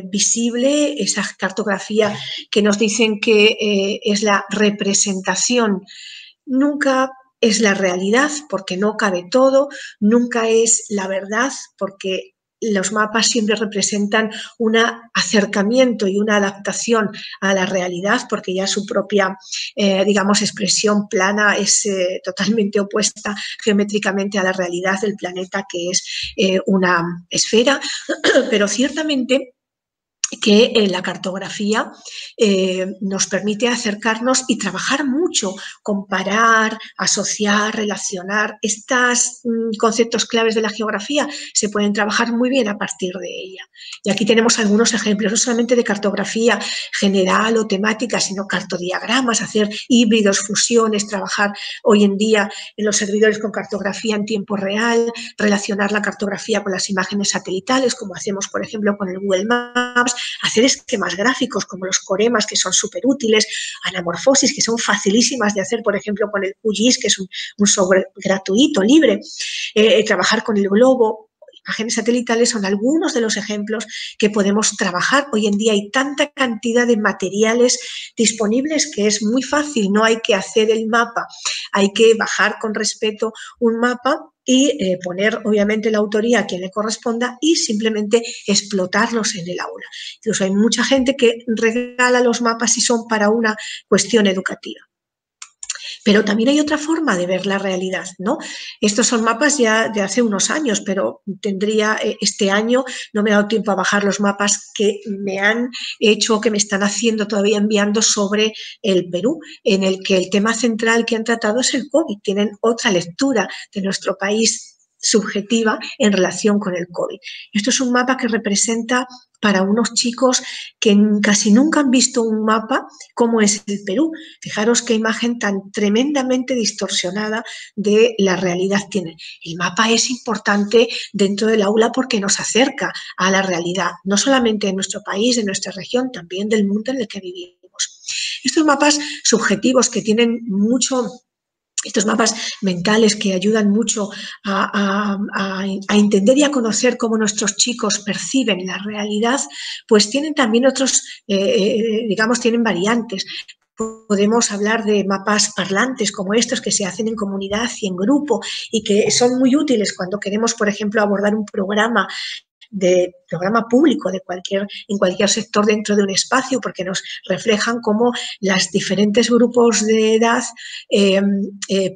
visible, esa cartografía que nos dicen que es la representación. Nunca es la realidad, porque no cabe todo, nunca es la verdad, porque los mapas siempre representan un acercamiento y una adaptación a la realidad, porque ya su propia, digamos, expresión plana es totalmente opuesta geométricamente a la realidad del planeta, que es una esfera, pero ciertamente que la cartografía nos permite acercarnos y trabajar mucho, comparar, asociar, relacionar. Estos conceptos claves de la geografía se pueden trabajar muy bien a partir de ella. Y aquí tenemos algunos ejemplos, no solamente de cartografía general o temática, sino cartodiagramas, hacer híbridos, fusiones, trabajar hoy en día en los servidores con cartografía en tiempo real, relacionar la cartografía con las imágenes satelitales, como hacemos, por ejemplo, con el Google Maps, hacer esquemas gráficos como los coremas, que son súper útiles, anamorfosis, que son facilísimas de hacer, por ejemplo, con el QGIS, que es un software gratuito, libre, trabajar con el globo. Imágenes satelitales son algunos de los ejemplos que podemos trabajar. Hoy en día hay tanta cantidad de materiales disponibles que es muy fácil, no hay que hacer el mapa, hay que bajar con respeto un mapa y poner, obviamente, la autoría a quien le corresponda y simplemente explotarlos en el aula. Incluso hay mucha gente que regala los mapas y son para una cuestión educativa. Pero también hay otra forma de ver la realidad, ¿no? Estos son mapas ya de hace unos años, pero este año no me he dado tiempo a bajar los mapas que me han hecho, que me están haciendo todavía enviando sobre el Perú, en el que el tema central que han tratado es el COVID. Tienen otra lectura de nuestro país subjetiva en relación con el COVID. Esto es un mapa que representa para unos chicos que casi nunca han visto un mapa como es el Perú. Fijaros qué imagen tan tremendamente distorsionada de la realidad tiene. El mapa es importante dentro del aula porque nos acerca a la realidad, no solamente de nuestro país, de nuestra región, también del mundo en el que vivimos. Estos mapas subjetivos que tienen mucho... Estos mapas mentales que ayudan mucho a entender y a conocer cómo nuestros chicos perciben la realidad, pues tienen también otros, digamos, tienen variantes. Podemos hablar de mapas parlantes como estos que se hacen en comunidad y en grupo y que son muy útiles cuando queremos, por ejemplo, abordar un programa público en cualquier sector dentro de un espacio, porque nos reflejan cómo los diferentes grupos de edad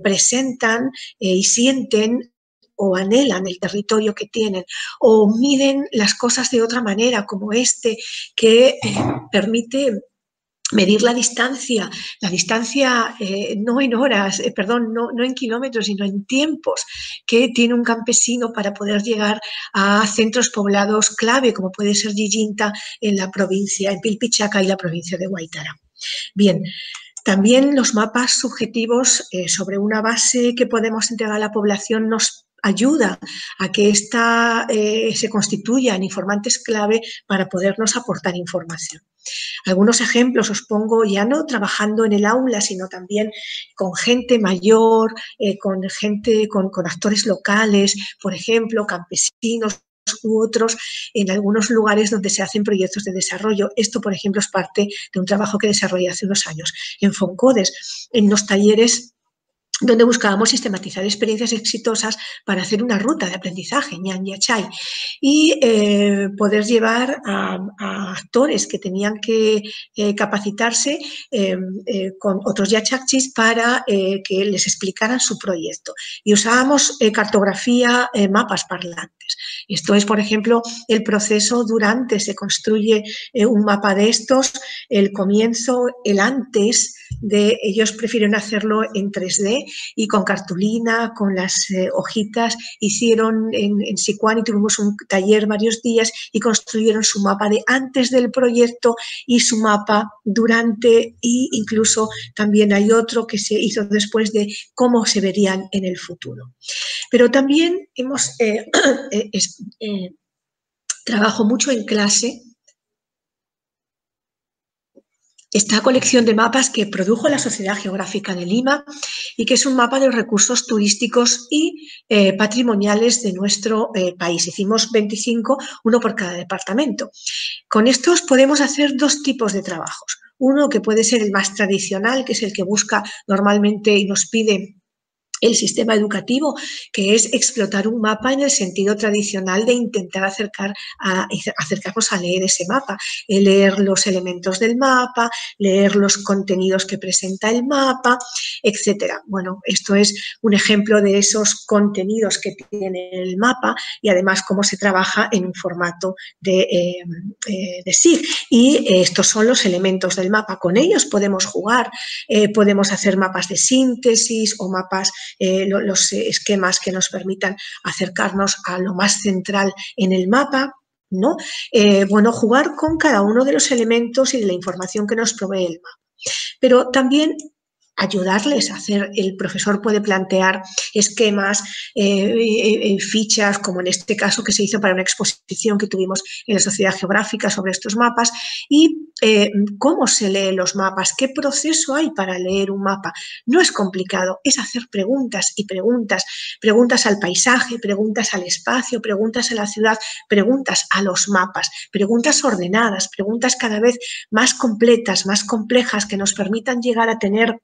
presentan y sienten o anhelan el territorio que tienen, o miden las cosas de otra manera, como este, que permite medir la distancia no en horas, perdón, no en kilómetros, sino en tiempos que tiene un campesino para poder llegar a centros poblados clave, como puede ser Yiyinta en la provincia, en Pilpichaca y la provincia de Guaitara. Bien, también los mapas subjetivos sobre una base que podemos entregar a la población nos ayuda a que ésta se constituya en informantes clave para podernos aportar información. Algunos ejemplos os pongo, ya no trabajando en el aula, sino también con gente mayor, con actores locales, por ejemplo, campesinos u otros, en algunos lugares donde se hacen proyectos de desarrollo. Esto, por ejemplo, es parte de un trabajo que desarrollé hace unos años en Foncodes, en los talleres donde buscábamos sistematizar experiencias exitosas para hacer una ruta de aprendizaje, Ñan Yachay, y poder llevar a actores que tenían que capacitarse con otros yachakchis para que les explicaran su proyecto. Y usábamos cartografía, mapas parlantes. Esto es, por ejemplo, el proceso durante, se construye un mapa de estos, el comienzo, el antes de, ellos prefieren hacerlo en 3D, y con cartulina, con las hojitas, hicieron en Sicuani, tuvimos un taller varios días y construyeron su mapa de antes del proyecto y su mapa durante, e incluso también hay otro que se hizo después de cómo se verían en el futuro. Pero también hemos trabajo mucho en clase esta colección de mapas que produjo la Sociedad Geográfica de Lima y que es un mapa de los recursos turísticos y patrimoniales de nuestro país. Hicimos 25, uno por cada departamento. Con estos podemos hacer dos tipos de trabajos. Uno que puede ser el más tradicional, que es el que busca normalmente y nos pide el sistema educativo, que es explotar un mapa en el sentido tradicional de intentar acercarnos a leer ese mapa, leer los elementos del mapa, leer los contenidos que presenta el mapa, etcétera. Bueno, esto es un ejemplo de esos contenidos que tiene el mapa y además cómo se trabaja en un formato de SIG. Y estos son los elementos del mapa. Con ellos podemos jugar, podemos hacer mapas de síntesis o mapas los esquemas que nos permitan acercarnos a lo más central en el mapa, ¿no? Bueno, jugar con cada uno de los elementos y de la información que nos provee el mapa. Pero también ayudarles a hacer, el profesor puede plantear esquemas, fichas, como en este caso que se hizo para una exposición que tuvimos en la Sociedad Geográfica sobre estos mapas, y cómo se leen los mapas, qué proceso hay para leer un mapa. No es complicado, es hacer preguntas y preguntas, preguntas al paisaje, preguntas al espacio, preguntas a la ciudad, preguntas a los mapas, preguntas ordenadas, preguntas cada vez más completas, más complejas, que nos permitan llegar a tener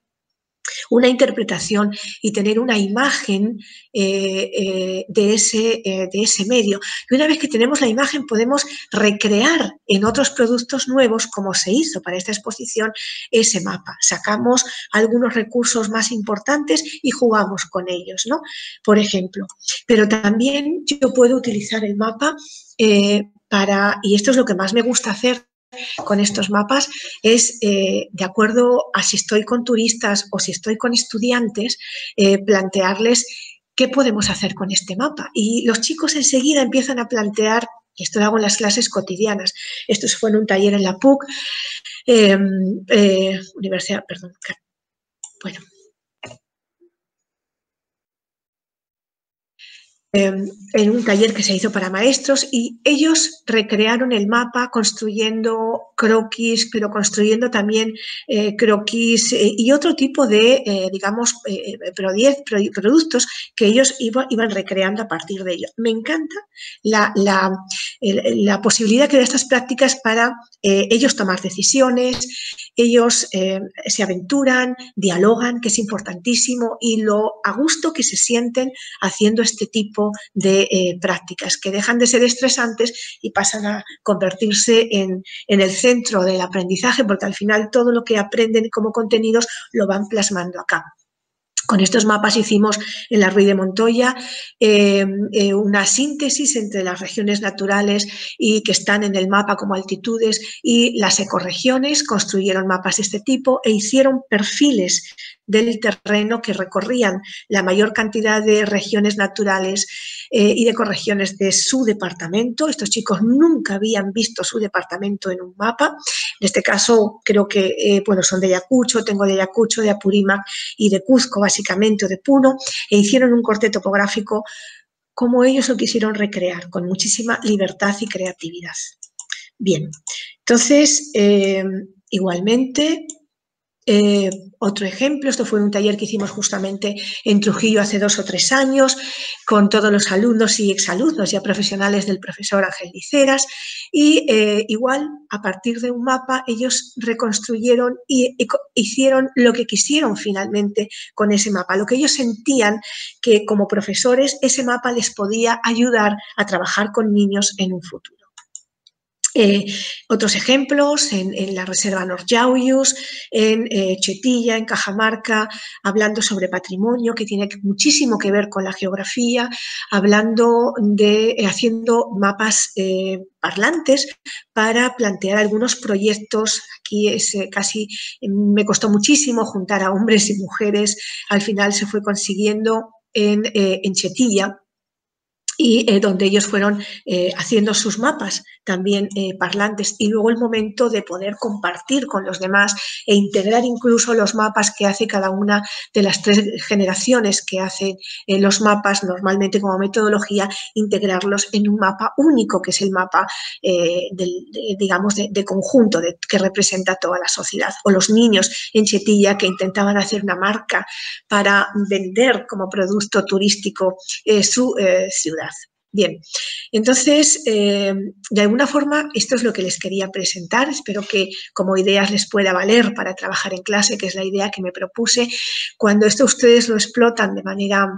una interpretación y tener una imagen de ese medio. Y una vez que tenemos la imagen podemos recrear en otros productos nuevos, como se hizo para esta exposición, ese mapa. Sacamos algunos recursos más importantes y jugamos con ellos, ¿no? Por ejemplo. Pero también yo puedo utilizar el mapa y esto es lo que más me gusta hacer con estos mapas, es de acuerdo a si estoy con turistas o si estoy con estudiantes, plantearles qué podemos hacer con este mapa. Y los chicos enseguida empiezan a plantear, y esto lo hago en las clases cotidianas, esto fue en un taller en la PUC, Universidad, perdón, bueno, en un taller que se hizo para maestros, y ellos recrearon el mapa construyendo croquis, pero construyendo también croquis y otro tipo de, digamos, productos que ellos iban recreando a partir de ello. Me encanta la posibilidad que da estas prácticas para ellos tomar decisiones, ellos se aventuran, dialogan, que es importantísimo, y lo a gusto que se sienten haciendo este tipo de prácticas, que dejan de ser estresantes y pasan a convertirse en el centro del aprendizaje, porque al final todo lo que aprenden como contenidos lo van plasmando acá. Con estos mapas hicimos en la Ruy de Montoya una síntesis entre las regiones naturales y que están en el mapa como altitudes y las ecorregiones, construyeron mapas de este tipo e hicieron perfiles del terreno que recorrían la mayor cantidad de regiones naturales y de ecorregiones de su departamento. Estos chicos nunca habían visto su departamento en un mapa. En este caso creo que bueno, son de Ayacucho, tengo de Ayacucho, de Apurímac y de Cuzco básicamente, o de Puno, e hicieron un corte topográfico como ellos lo quisieron recrear, con muchísima libertad y creatividad. Bien, entonces igualmente otro ejemplo, esto fue un taller que hicimos justamente en Trujillo hace 2 o 3 años con todos los alumnos y exalumnos ya profesionales del profesor Ángel Liceras y igual a partir de un mapa ellos reconstruyeron y hicieron lo que quisieron finalmente con ese mapa, lo que ellos sentían que como profesores ese mapa les podía ayudar a trabajar con niños en un futuro. Otros ejemplos en la Reserva Nord-Yauyos, en Chetilla, en Cajamarca, hablando sobre patrimonio, que tiene muchísimo que ver con la geografía, hablando de, haciendo mapas parlantes para plantear algunos proyectos. Aquí es casi, me costó muchísimo juntar a hombres y mujeres, al final se fue consiguiendo en Chetilla, y donde ellos fueron haciendo sus mapas también parlantes y luego el momento de poder compartir con los demás e integrar incluso los mapas que hace cada una de las 3 generaciones que hacen los mapas normalmente como metodología, integrarlos en un mapa único que es el mapa digamos de conjunto que representa toda la sociedad, o los niños en Chetilla que intentaban hacer una marca para vender como producto turístico su ciudad. Bien, entonces, de alguna forma, esto es lo que les quería presentar. Espero que como ideas les pueda valer para trabajar en clase, que es la idea que me propuse. Cuando esto ustedes lo explotan de manera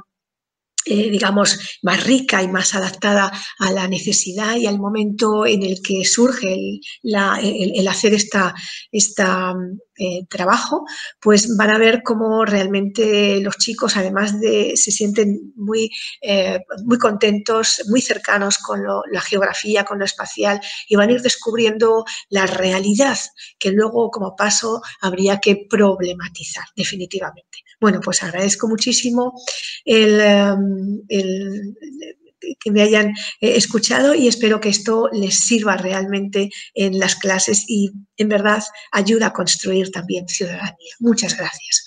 digamos, más rica y más adaptada a la necesidad y al momento en el que surge el hacer trabajo, pues van a ver cómo realmente los chicos, además se sienten muy contentos, muy cercanos con la geografía, con lo espacial, y van a ir descubriendo la realidad que luego, como paso, habría que problematizar definitivamente. Bueno, pues agradezco muchísimo que me hayan escuchado y espero que esto les sirva realmente en las clases y en verdad ayuda a construir también ciudadanía. Muchas gracias.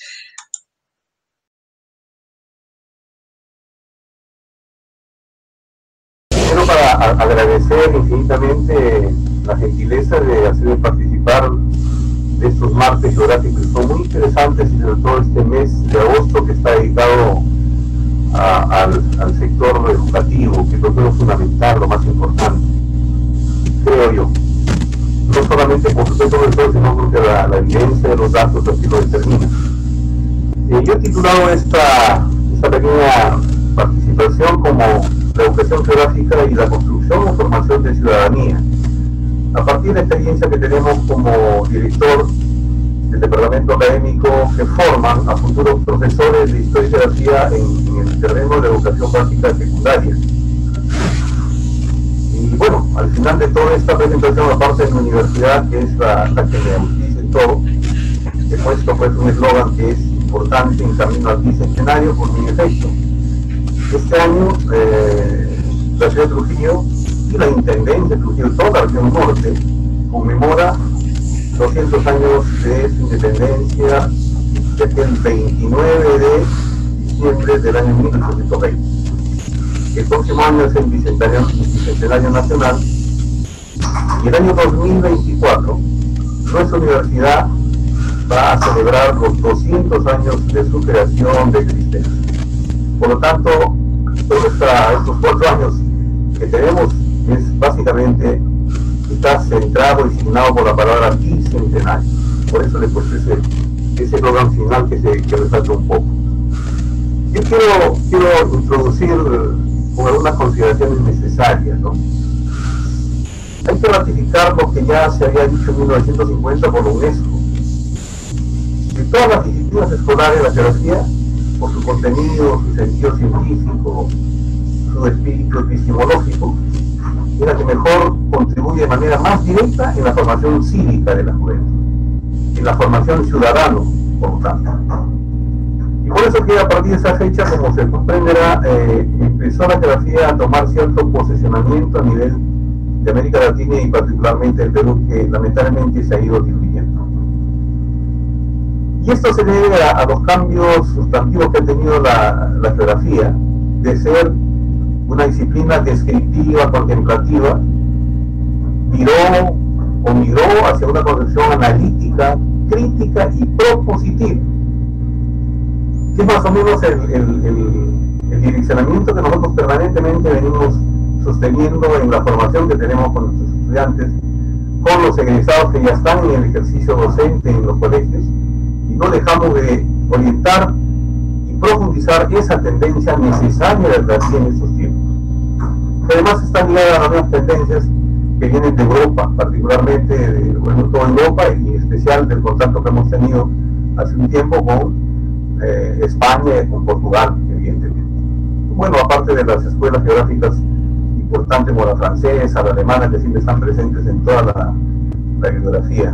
Quiero agradecer infinitamente la gentileza de hacerme participar de estos martes geográficos, son muy interesantes y sobre todo este mes de agosto que está dedicado al sector educativo, que creo que es lo fundamental, lo más importante, creo yo. No solamente por su profesor, sino porque la evidencia de los datos así lo determina. Yo he titulado esta pequeña participación como la educación geográfica y la construcción o formación de ciudadanía. A partir de la experiencia que tenemos como director del departamento académico que forman a futuros profesores de historia y geografía en el terreno de educación básica secundaria. Y bueno, al final de toda esta presentación, aparte de la universidad, que es la que me auspicia en todo, he puesto pues un eslogan que es importante en camino al bicentenario por mi efecto. Este año, la ciudad de Trujillo y la Intendencia de Trujillo, toda la región norte, conmemora 200 años de su independencia desde el 29 de diciembre del año 1820. El próximo año es el bicentenario nacional y el año 2024 nuestra universidad va a celebrar los 200 años de su creación de existencia. Por lo tanto, todos estos 4 años que tenemos es básicamente está centrado y signado por la palabra bicentenario. Por eso le puse ese programa final que resalta un poco. Yo quiero introducir con algunas consideraciones necesarias, ¿no? Hay que ratificar lo que ya se había dicho en 1950 por la UNESCO. De todas las disciplinas escolares, la geografía por su contenido, su sentido científico, su espíritu epistemológico, es la que mejor contribuye de manera más directa en la formación cívica de la juventud, en la formación ciudadano, por lo tanto. Y por eso que a partir de esa fecha, como se comprenderá, empezó la geografía a tomar cierto posicionamiento a nivel de América Latina y particularmente el Perú, que lamentablemente se ha ido diluyendo. Y esto se debe a los cambios sustantivos que ha tenido la geografía, de ser una disciplina descriptiva, contemplativa, migró hacia una concepción analítica, crítica y propositiva, que es más o menos el direccionamiento que nosotros permanentemente venimos sosteniendo en la formación que tenemos con nuestros estudiantes, con los egresados que ya están en el ejercicio docente en los colegios, y no dejamos de orientar y profundizar esa tendencia necesaria de la en estos tiempos. Además está ligada a las nuevas tendencias que vienen de Europa, particularmente de toda Europa, y en especial del contacto que hemos tenido hace un tiempo con España y con Portugal, evidentemente. Bueno, aparte de las escuelas geográficas importantes como la francesa, la alemana, que siempre están presentes en toda la geografía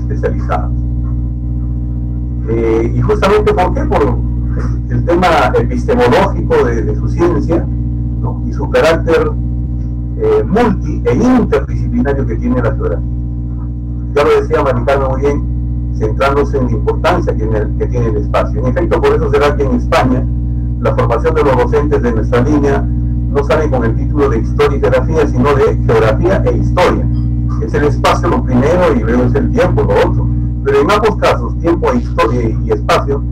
especializada. Y justamente, ¿por qué? Por el tema epistemológico de su ciencia, ¿no? Y su carácter multi e interdisciplinario que tiene la geografía. Ya lo decía Maricarmen muy bien, centrándose en la importancia que tiene el espacio. En efecto, por eso será que en España la formación de los docentes de nuestra línea no sale con el título de Historia y Geografía, sino de Geografía e Historia. Es el espacio lo primero y luego es el tiempo lo otro. Pero en ambos casos, tiempo e historia y espacio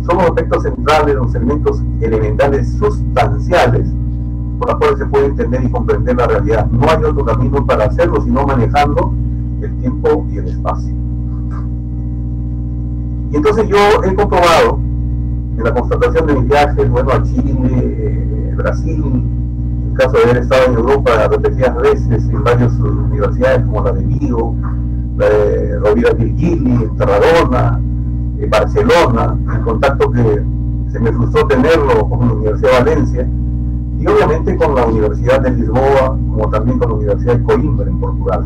son los aspectos centrales, los elementos elementales sustanciales por los cuales se puede entender y comprender la realidad. No hay otro camino para hacerlo sino manejando el tiempo y el espacio. Y entonces yo he comprobado en la constatación de mis viajes, bueno, a Chile, Brasil, en el caso de haber estado en Europa repetidas veces en varias universidades como la de Vigo, la de Rovira Virgili, en Tarragona, en Barcelona, el contacto que se me frustró tenerlo con la Universidad de Valencia, y obviamente con la Universidad de Lisboa, como también con la Universidad de Coimbra en Portugal.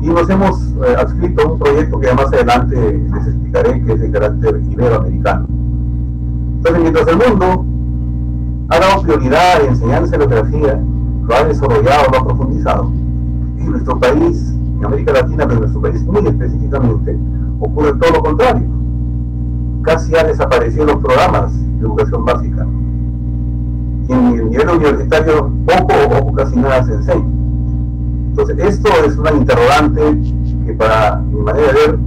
Y nos hemos adscrito a un proyecto que más adelante les explicaré, que es de carácter iberoamericano. Entonces, mientras el mundo ha dado prioridad a la enseñanza de la geografía, lo ha desarrollado, lo ha profundizado, en nuestro país, en América Latina, pero en nuestro país muy específicamente, ocurre todo lo contrario. Casi han desaparecido los programas de educación básica. Y en el nivel universitario poco o casi nada se enseña. Entonces, esto es una interrogante que para mi manera de ver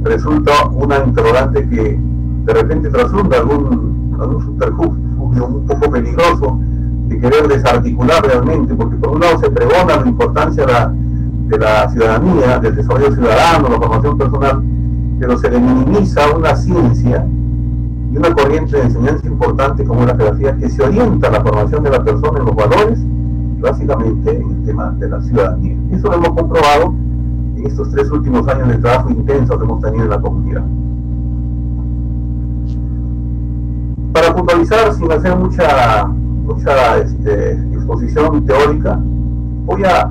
resulta una interrogante que de repente traslunda algún subterfugio un poco peligroso de querer desarticular realmente, porque por un lado se pregona la importancia de la ciudadanía, del desarrollo ciudadano, la formación personal, pero se le minimiza una ciencia y una corriente de enseñanza importante como la geografía, que se orienta a la formación de la persona en los valores, básicamente en el tema de la ciudadanía. Eso lo hemos comprobado en estos 3 últimos años de trabajo intenso que hemos tenido en la comunidad. Para puntualizar, sin hacer mucha exposición teórica, voy a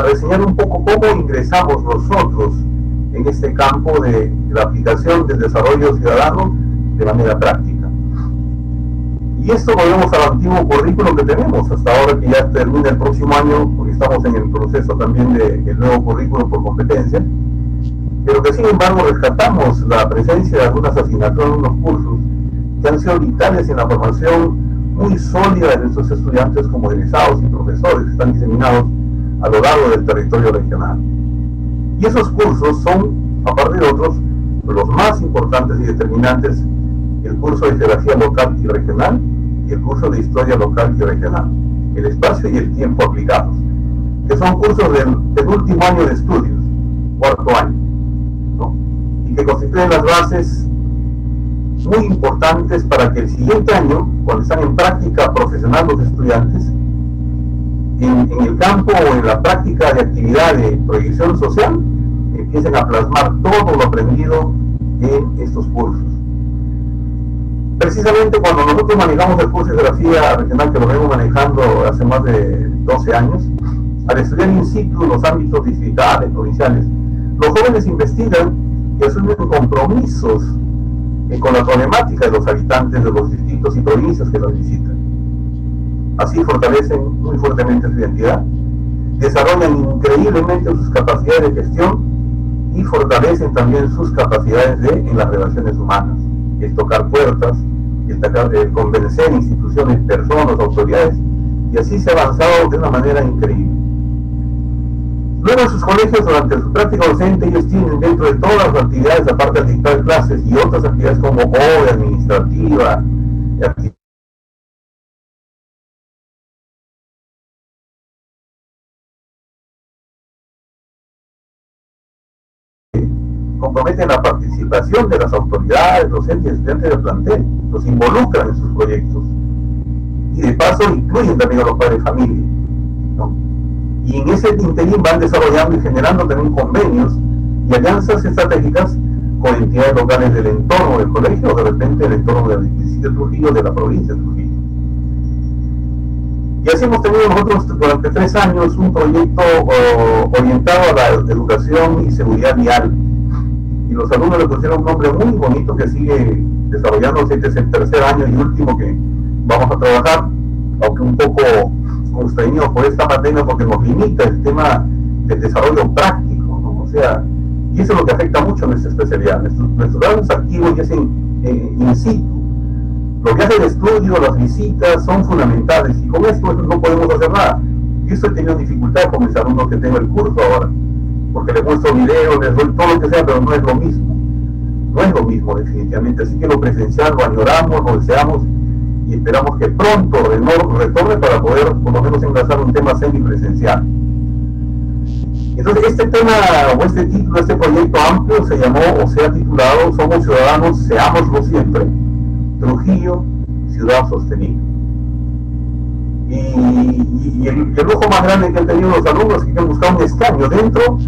reseñar un poco cómo ingresamos nosotros en este campo de la aplicación del desarrollo ciudadano de manera práctica. Y esto volvemos al antiguo currículo que tenemos hasta ahora, que ya termina el próximo año, porque estamos en el proceso también del nuevo currículo por competencia, pero que sin embargo rescatamos la presencia de algunas asignaturas en unos cursos que han sido vitales en la formación muy sólida de nuestros estudiantes como egresados y profesores que están diseminados a lo largo del territorio regional. Y esos cursos son, aparte de otros, los más importantes y determinantes: el curso de geografía local y regional y el curso de historia local y regional, el espacio y el tiempo aplicados, que son cursos del último año de estudios, 4º año, ¿no? Y que constituyen las bases muy importantes para que el siguiente año, cuando están en práctica profesional los estudiantes, en el campo o en la práctica de actividad de proyección social, empiecen a plasmar todo lo aprendido en estos cursos. precisamente cuando nosotros manejamos el curso de geografía regional, que lo vengo manejando hace más de 12 años, al estudiar in situ los ámbitos distritales, provinciales, los jóvenes investigan y asumen compromisos con la problemática de los habitantes de los distritos y provincias que los visitan. Así fortalecen muy fuertemente su identidad, desarrollan increíblemente sus capacidades de gestión y fortalecen también sus capacidades en las relaciones humanas, el tocar puertas, el convencer instituciones, personas, autoridades, y así se ha avanzado de una manera increíble. Luego en sus colegios, durante su práctica docente, ellos tienen dentro de todas las actividades, aparte de dictar clases y otras actividades como obra administrativa, comprometen la participación de las autoridades, docentes y estudiantes del plantel, los involucran en sus proyectos y de paso incluyen también a los padres de familia, ¿no? Y en ese interín van desarrollando y generando también convenios y alianzas estratégicas con entidades locales del entorno del colegio o de repente del entorno del distrito de Trujillo, de la provincia de Trujillo. Y así hemos tenido nosotros durante 3 años un proyecto orientado a la educación y seguridad vial. Y los alumnos le pusieron un nombre muy bonito que sigue desarrollándose. Este es el 3er año y último que vamos a trabajar, aunque un poco constreñidos por esta pandemia porque nos limita el tema del desarrollo práctico, ¿no? O sea, y eso es lo que afecta mucho a nuestra especialidad. Nuestros grados activos ya in situ. Los viajes de estudio, las visitas son fundamentales y con esto no podemos hacer nada. Y eso he tenido dificultad con mis alumnos que tengo el curso ahora, porque les muestro videos, les doy todo lo que sea, pero no es lo mismo. No es lo mismo definitivamente, así que lo presencial lo añoramos, lo deseamos y esperamos que pronto retorne para poder por lo menos enlazar un tema semipresencial. Entonces este tema o este título, este proyecto amplio se llamó o se ha titulado Somos Ciudadanos, Seámoslo Siempre, Trujillo, Ciudad Sostenible. Y el lujo más grande que han tenido los alumnos es que han buscado un escaño dentro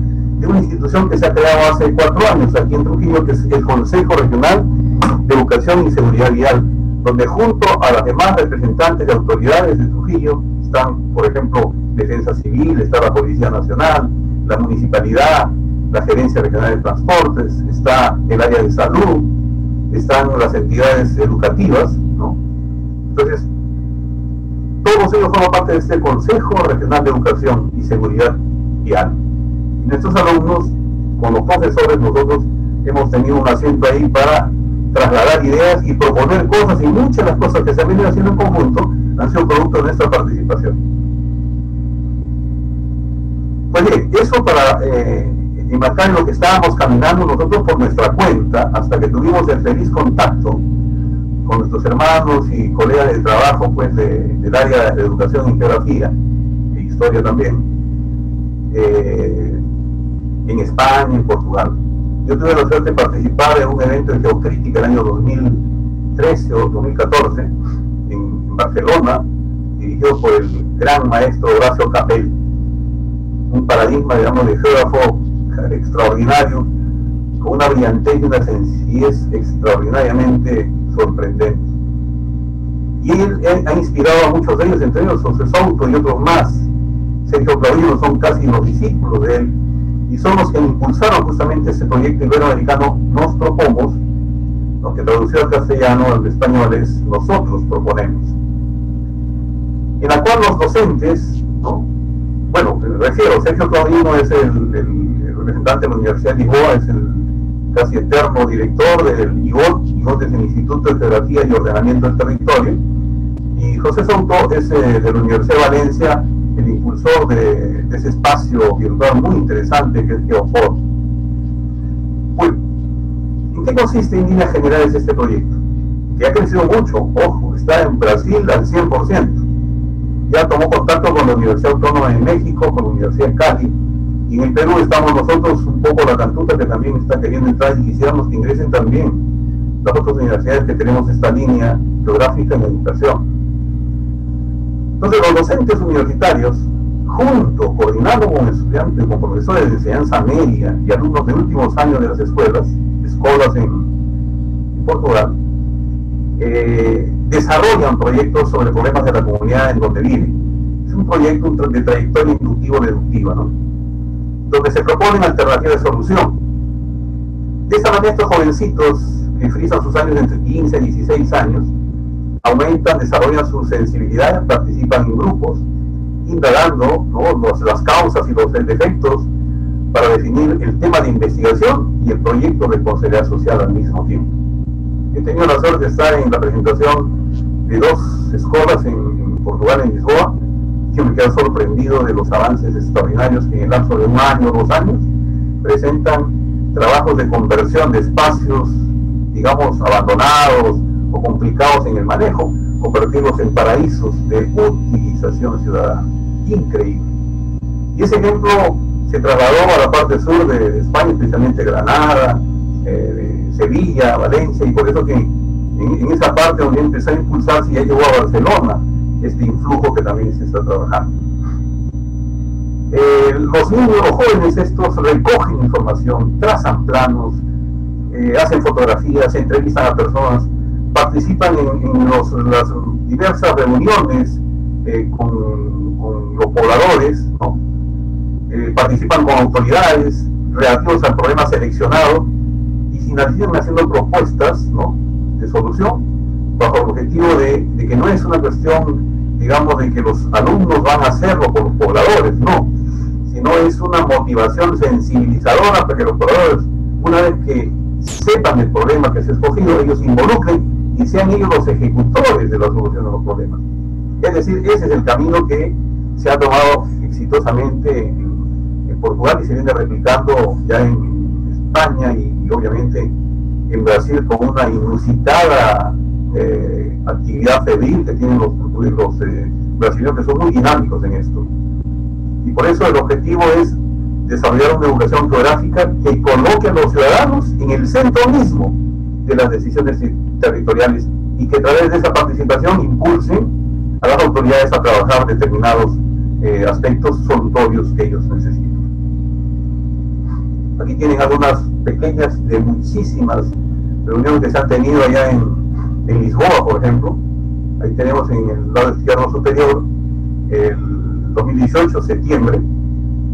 de una institución que se ha creado hace 4 años aquí en Trujillo, que es el Consejo Regional de Educación y Seguridad Vial, donde junto a las demás representantes de autoridades de Trujillo están, por ejemplo, Defensa Civil, está la Policía Nacional, la Municipalidad, la Gerencia Regional de Transportes, está el área de salud, están las entidades educativas, ¿no? Entonces, todos ellos forman parte de este Consejo Regional de Educación y Seguridad Vial. Y nuestros alumnos, con los profesores, nosotros hemos tenido un asiento ahí para trasladar ideas y proponer cosas, y muchas de las cosas que se han venido haciendo en conjunto han sido producto de nuestra participación. Pues bien, eso para enmarcar en lo que estábamos caminando nosotros por nuestra cuenta, hasta que tuvimos el feliz contacto con nuestros hermanos y colegas de trabajo, pues, del área de educación y geografía, e historia también, en España, en Portugal. Yo tuve la suerte de participar en un evento de geocrítica el año 2013 o 2014 en Barcelona, dirigido por el gran maestro Horacio Capell, un paradigma, digamos, de geógrafo extraordinario, con una brillantez y una sencillez extraordinariamente sorprendente. Y él ha inspirado a muchos de ellos, entre ellos José Souto y otros más. Sergio Claudino son casi los discípulos de él, y son los que impulsaron justamente ese proyecto iberoamericano Nostro Pomos, lo que traducido al castellano, al español es Nosotros Proponemos, en la cual los docentes, ¿no? Bueno, me refiero, Sergio Claudino es el representante de la Universidad de Lisboa, es el casi eterno director del IGOT. IGOT es el Instituto de Geografía y Ordenamiento del Territorio, y José Souto es de la Universidad de Valencia, el impulsor de ese espacio virtual muy interesante que es Geofor. Bueno, ¿en qué consiste en líneas generales este proyecto? Que ha crecido mucho, ojo, está en Brasil al 100%. Ya tomó contacto con la Universidad Autónoma de México, con la Universidad de Cali, y en el Perú estamos nosotros, un poco la Cantuta, que también está queriendo entrar, y quisiéramos que ingresen también las otras universidades que tenemos esta línea geográfica en educación. Entonces los docentes universitarios, coordinando con estudiantes, con profesores de enseñanza media y alumnos de últimos años de las escuelas en Portugal, desarrollan proyectos sobre problemas de la comunidad en donde viven. Es un proyecto de trayectoria inductivo-deductiva, ¿no? Donde se proponen alternativas de solución. De esta manera, estos jovencitos que frisan sus años entre 15 y 16 años, aumentan, desarrollan su sensibilidad, participan en grupos, indagando, ¿no?, las causas y los defectos para definir el tema de investigación y el proyecto de responsabilidad social al mismo tiempo. He tenido la suerte de estar en la presentación de 2 escuelas en Portugal, en Lisboa. Yo me quedo sorprendido de los avances extraordinarios que en el lapso de 1 año o 2 años presentan trabajos de conversión de espacios, digamos, abandonados o complicados en el manejo, convertirlos en paraísos de utilización ciudadana. Increíble. Y ese ejemplo se trasladó a la parte sur de España, especialmente Granada, Sevilla, Valencia, y por eso que en esa parte donde empezó a impulsarse ya llegó a Barcelona este influjo que también se está trabajando. Los niños, los jóvenes estos recogen información, trazan planos, hacen fotografías, entrevistan a personas, participan en las diversas reuniones con los pobladores, ¿no? Participan con autoridades relativos al problema seleccionado y finalizan haciendo propuestas, ¿no?, de solución bajo el objetivo de que no es una cuestión, digamos, de que los alumnos van a hacerlo por los pobladores, no, sino es una motivación sensibilizadora para que los pobladores, una vez que sepan el problema que se ha escogido, ellos se involucren y sean ellos los ejecutores de la solución de los problemas. Es decir, ese es el camino que se ha tomado exitosamente en Portugal y se viene replicando ya en España y obviamente en Brasil con una inusitada actividad febril que tienen los brasileños, que son muy dinámicos en esto. Y por eso el objetivo es desarrollar una educación geográfica que coloque a los ciudadanos en el centro mismo de las decisiones territoriales y que a través de esa participación impulsen a las autoridades a trabajar determinados aspectos solutorios que ellos necesitan. Aquí tienen algunas pequeñas de muchísimas reuniones que se han tenido allá en Lisboa, por ejemplo. Ahí tenemos en el lado izquierdo superior el 2018, septiembre,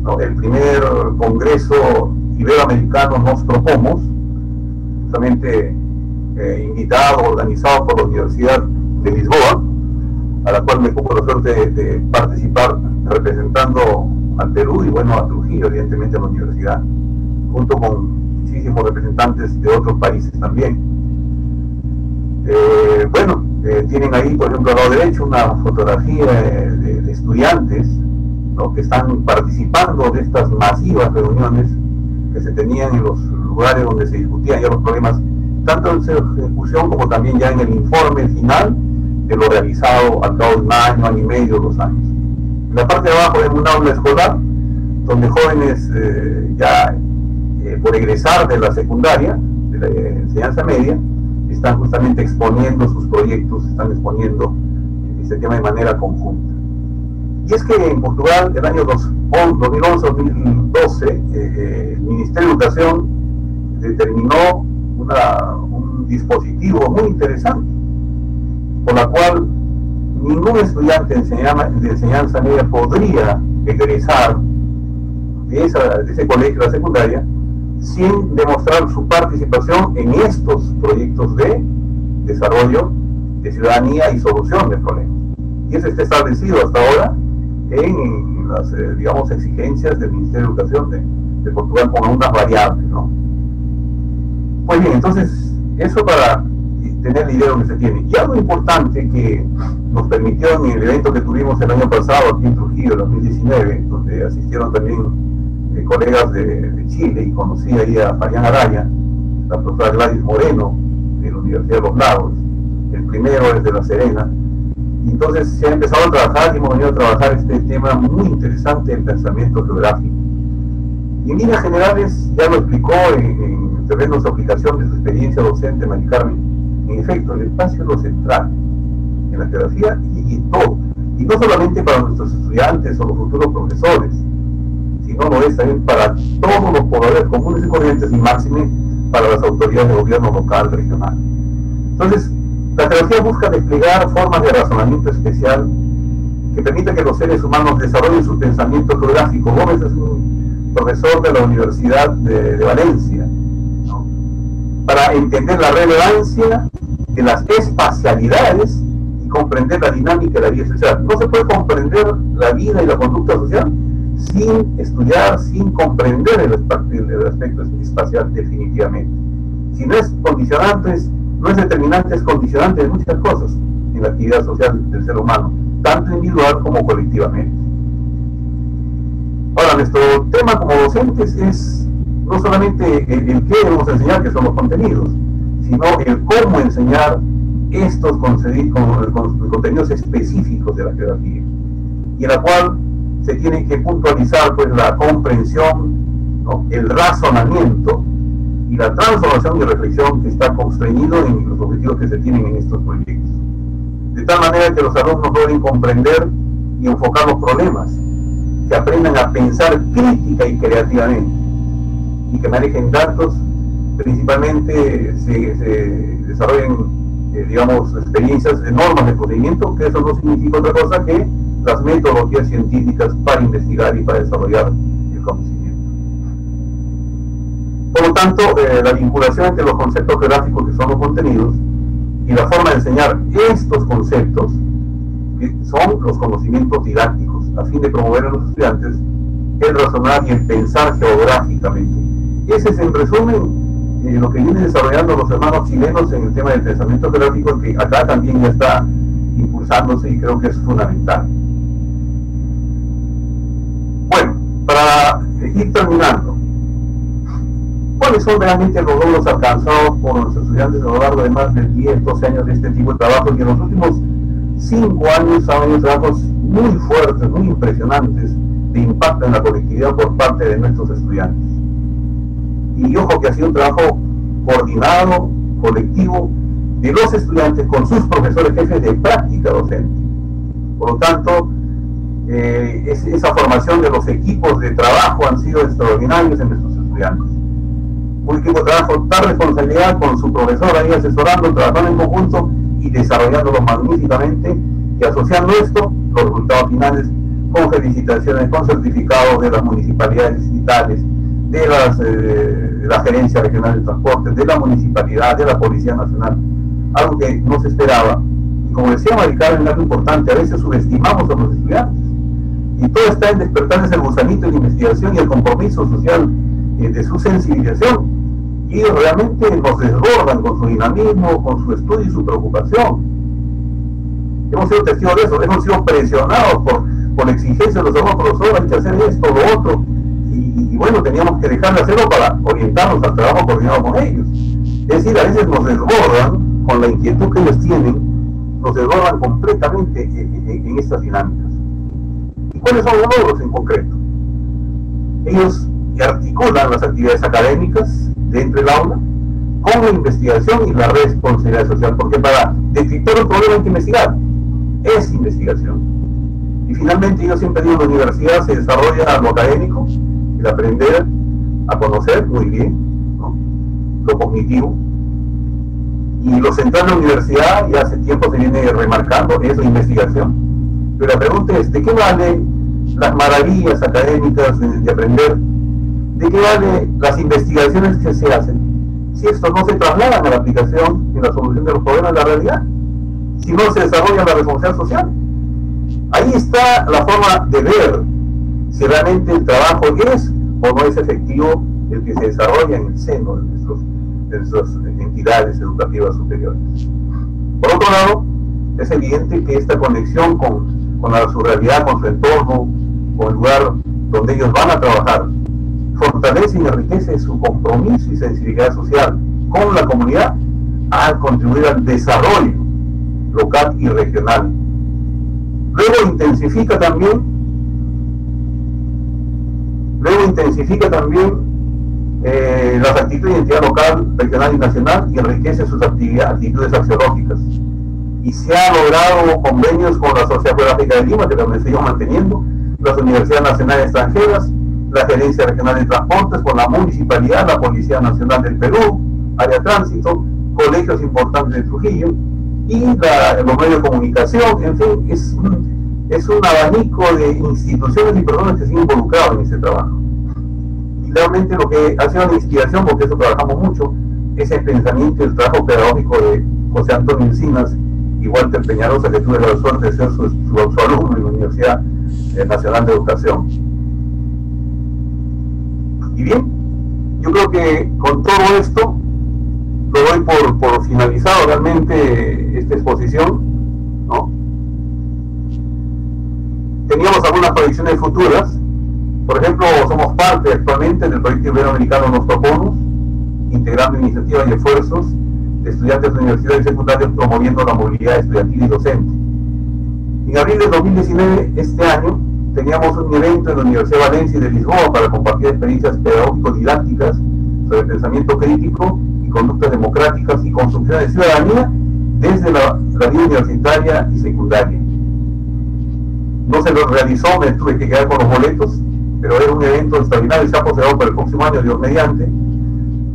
¿no?, el primer Congreso Iberoamericano Nos Propomos, justamente invitado, organizado por la Universidad de Lisboa, a la cual me tuvo la suerte de participar representando al Perú y bueno, a Trujillo, evidentemente a la universidad, junto con muchísimos representantes de otros países también. Tienen ahí, por ejemplo, al lado derecho, una fotografía de estudiantes, ¿no?, que están participando de estas masivas reuniones que se tenían en los lugares donde se discutían ya los problemas, tanto en su ejecución como también ya en el informe final de lo realizado al cabo de 1 año, año y medio, 2 años. En la parte de abajo es un aula escolar, donde jóvenes por egresar de la secundaria, de la enseñanza media, están justamente exponiendo sus proyectos, están exponiendo este tema de manera conjunta. Y es que en Portugal, el año 2011-2012, el Ministerio de Educación determinó un dispositivo muy interesante, por la cual ningún estudiante de enseñanza media podría egresar de ese colegio, la secundaria, sin demostrar su participación en estos proyectos de desarrollo de ciudadanía y solución del problema. Y eso está establecido hasta ahora en las, digamos, exigencias del Ministerio de Educación de Portugal con unas variables, ¿no? Pues bien, entonces, eso para tener la idea de lo que se tiene. Y algo importante que nos permitió en el evento que tuvimos el año pasado aquí en Trujillo, en 2019, donde asistieron también colegas de Chile, y conocí ahí a Fabián Araya, la profesora Gladys Moreno de la Universidad de los Lagos, el primero es de La Serena, y entonces se ha empezado a trabajar y hemos venido a trabajar este tema muy interesante del pensamiento geográfico. Y en líneas generales ya lo explicó en terrenos de aplicación de su experiencia docente Mari Carmen. En efecto, el espacio es lo central en la geografía y en todo, y no solamente para nuestros estudiantes o los futuros profesores, sino lo es también para todos los pobladores comunes y corrientes, y máxime para las autoridades de gobierno local, regional. Entonces, La teología busca desplegar formas de razonamiento especial que permita que los seres humanos desarrollen su pensamiento geográfico. Gómez es un profesor de la Universidad de Valencia, ¿no?, para entender la relevancia de las espacialidades y comprender la dinámica de la vida social. No se puede comprender la vida y la conducta social sin estudiar, sin comprender el aspecto espacial definitivamente. Si no es condicionante, no es determinante, es condicionante de muchas cosas en la actividad social del ser humano, tanto individual como colectivamente. Ahora, nuestro tema como docentes es no solamente el qué debemos enseñar, que son los contenidos, sino el cómo enseñar estos contenidos específicos de la geografía, y en la cual se tiene que puntualizar pues la comprensión, ¿no?, el razonamiento y la transformación y reflexión que está constreñido en los objetivos que se tienen en estos proyectos, de tal manera que los alumnos logren comprender y enfocar los problemas, que aprendan a pensar crítica y creativamente, y que manejen datos, principalmente se desarrollen, digamos, experiencias de normas de procedimiento, que eso no significa otra cosa que las metodologías científicas para investigar y para desarrollar el conocimiento. Por lo tanto, la vinculación entre los conceptos geográficos, que son los contenidos, y la forma de enseñar estos conceptos, que son los conocimientos didácticos, a fin de promover a los estudiantes el razonar y el pensar geográficamente. Ese es, en resumen, lo que vienen desarrollando los hermanos chilenos en el tema del pensamiento geográfico, que acá también ya está impulsándose y creo que es fundamental. Bueno, para ir terminando, ¿cuáles son realmente los logros alcanzados por los estudiantes a lo largo de más de 10, 12 años de este tipo de trabajo? Y en los últimos 5 años han habido trabajos muy fuertes, muy impresionantes, de impacto en la colectividad por parte de nuestros estudiantes. Y ojo que ha sido un trabajo coordinado, colectivo, de los estudiantes con sus profesores jefes de práctica docente. Por lo tanto, esa formación de los equipos de trabajo han sido extraordinarios en nuestros estudiantes. Un equipo de trabajo, tal responsabilidad, con su profesor ahí asesorando, trabajando en conjunto y desarrollándolo magníficamente, y asociando esto, los resultados finales, con felicitaciones, con certificados de las municipalidades distritales, de la Gerencia Regional de Transportes, de la Municipalidad, de la Policía Nacional, algo que no se esperaba. Y como decía Maricarmen, algo importante, a veces subestimamos a los estudiantes, y todo está en despertarles el gusanito de la investigación y el compromiso social de su sensibilización, y realmente nos desbordan con su dinamismo, con su estudio y su preocupación. Hemos sido testigos de eso, hemos sido presionados por la exigencia de los demás profesores, hay que hacer esto, lo otro, y bueno, teníamos que dejar de hacerlo para orientarnos al trabajo coordinado con ellos. Es decir, a veces nos desbordan con la inquietud que ellos tienen, nos desbordan completamente en estas dinámicas. ¿Y cuáles son los logros en concreto? Ellos articulan las actividades académicas dentro del aula con la investigación y la responsabilidad social, porque para detectar un problema hay que investigar, es investigación. Y finalmente, yo siempre digo, en la universidad se desarrolla lo académico, el aprender a conocer muy bien, ¿no?, lo cognitivo, y lo central en la universidad, y hace tiempo se viene remarcando, es la investigación. Pero la pregunta es, ¿de qué vale las maravillas académicas de aprender? ¿De qué vale las investigaciones que se hacen si estos no se trasladan a la aplicación en la solución de los problemas de la realidad? Si no se desarrolla la responsabilidad social. Ahí está la forma de ver si realmente el trabajo es o no es efectivo el que se desarrolla en el seno de nuestras entidades educativas superiores. Por otro lado, es evidente que esta conexión con su realidad, con su entorno, con el lugar donde ellos van a trabajar, fortalece y enriquece su compromiso y sensibilidad social con la comunidad al contribuir al desarrollo local y regional. Luego intensifica también las actitudes de identidad local, regional y nacional, y enriquece sus actitudes axiológicas. Y se ha logrado convenios con la Sociedad Geográfica de Lima, que también seguimos manteniendo, las Universidades Nacionales Extranjeras, la Gerencia Regional de Transportes, con la Municipalidad, la Policía Nacional del Perú, Área Tránsito, colegios importantes de Trujillo, y los medios de comunicación, en fin, es un abanico de instituciones y personas que se han involucrado en ese trabajo. Y realmente lo que ha sido una inspiración, porque eso trabajamos mucho, es el pensamiento y el trabajo pedagógico de José Antonio Encinas y Walter Peñarosa, que tuve la suerte de ser su alumno en la Universidad Nacional de Educación. Y bien, yo creo que con todo esto lo doy por finalizado realmente esta exposición, ¿no? Teníamos algunas proyecciones futuras. Por ejemplo, somos parte actualmente del proyecto iberoamericano Nostroponos, integrando iniciativas y esfuerzos de estudiantes de universidades secundarias promoviendo la movilidad estudiantil y docente. En abril de 2019, este año, teníamos un evento en la Universidad de Valencia y de Lisboa para compartir experiencias pedagógico-didácticas sobre pensamiento crítico y conductas democráticas y construcción de ciudadanía desde la vida universitaria y secundaria. No se lo realizó, me tuve que quedar con los boletos, pero era un evento extraordinario y se ha postergado para el próximo año, Dios mediante.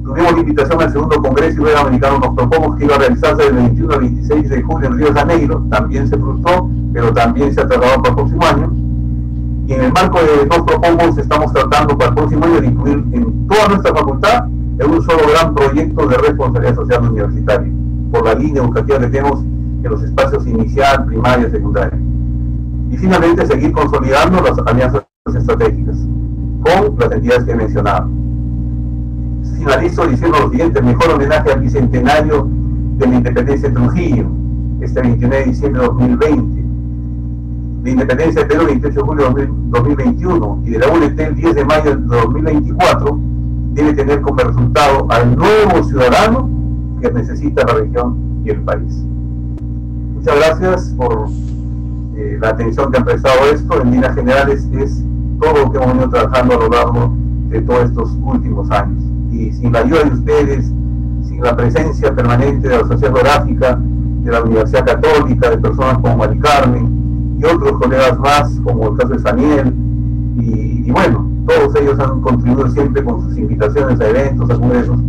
Tuvimos la invitación al segundo Congreso Iberoamericano Nostroponos, que iba a realizarse del 21 al 26 de julio en Río de Janeiro. También se frustró, pero también se ha trasladado para el próximo año. Y en el marco de Nostroponos estamos tratando para el próximo año de incluir en toda nuestra facultad en un solo gran proyecto de responsabilidad social universitaria, por la línea educativa que tenemos en los espacios inicial, primaria, secundaria. Y finalmente seguir consolidando las alianzas estratégicas con las entidades que he mencionado. Finalizo diciendo lo siguiente: el mejor homenaje al bicentenario de la independencia de Trujillo, este 29 de diciembre de 2020, la independencia de Perú el 28 de julio de 2021 y de la UNT el 10 de mayo de 2024, debe tener como resultado al nuevo ciudadano que necesita la región y el país. Muchas gracias por la atención que han prestado a esto. En líneas generales es todo lo que hemos venido trabajando a lo largo de todos estos últimos años. Y sin la ayuda de ustedes, sin la presencia permanente de la Sociedad Geográfica, de la Universidad Católica, de personas como Mari Carmen y otros colegas más, como el caso de Saniel, y bueno, todos ellos han contribuido siempre con sus invitaciones a eventos, a congresos,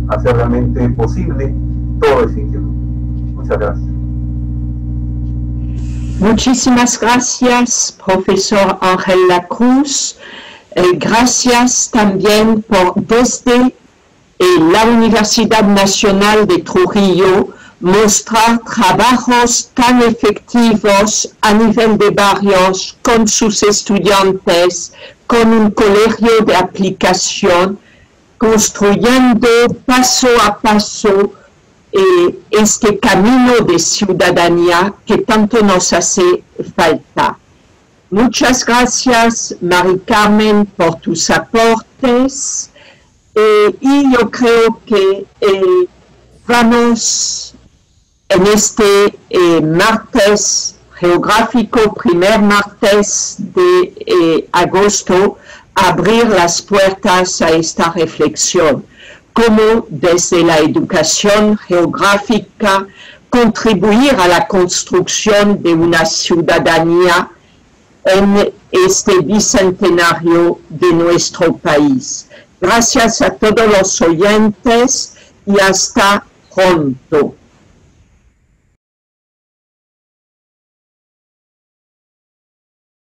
a hacer realmente posible todo ese instituto. Muchas gracias. Muchísimas gracias, profesor Ángel Lacruz. Gracias también por desde la Universidad Nacional de Trujillo mostrar trabajos tan efectivos a nivel de barrios con sus estudiantes, con un colegio de aplicación, construyendo paso a paso este camino de ciudadanía que tanto nos hace falta. Muchas gracias, Mari Carmen, por tus aportes. Y yo creo que vamos en este martes geográfico, primer martes de agosto, a abrir las puertas a esta reflexión. Cómo desde la educación geográfica contribuir a la construcción de una ciudadanía en este bicentenario de nuestro país. Gracias a todos los oyentes y hasta pronto.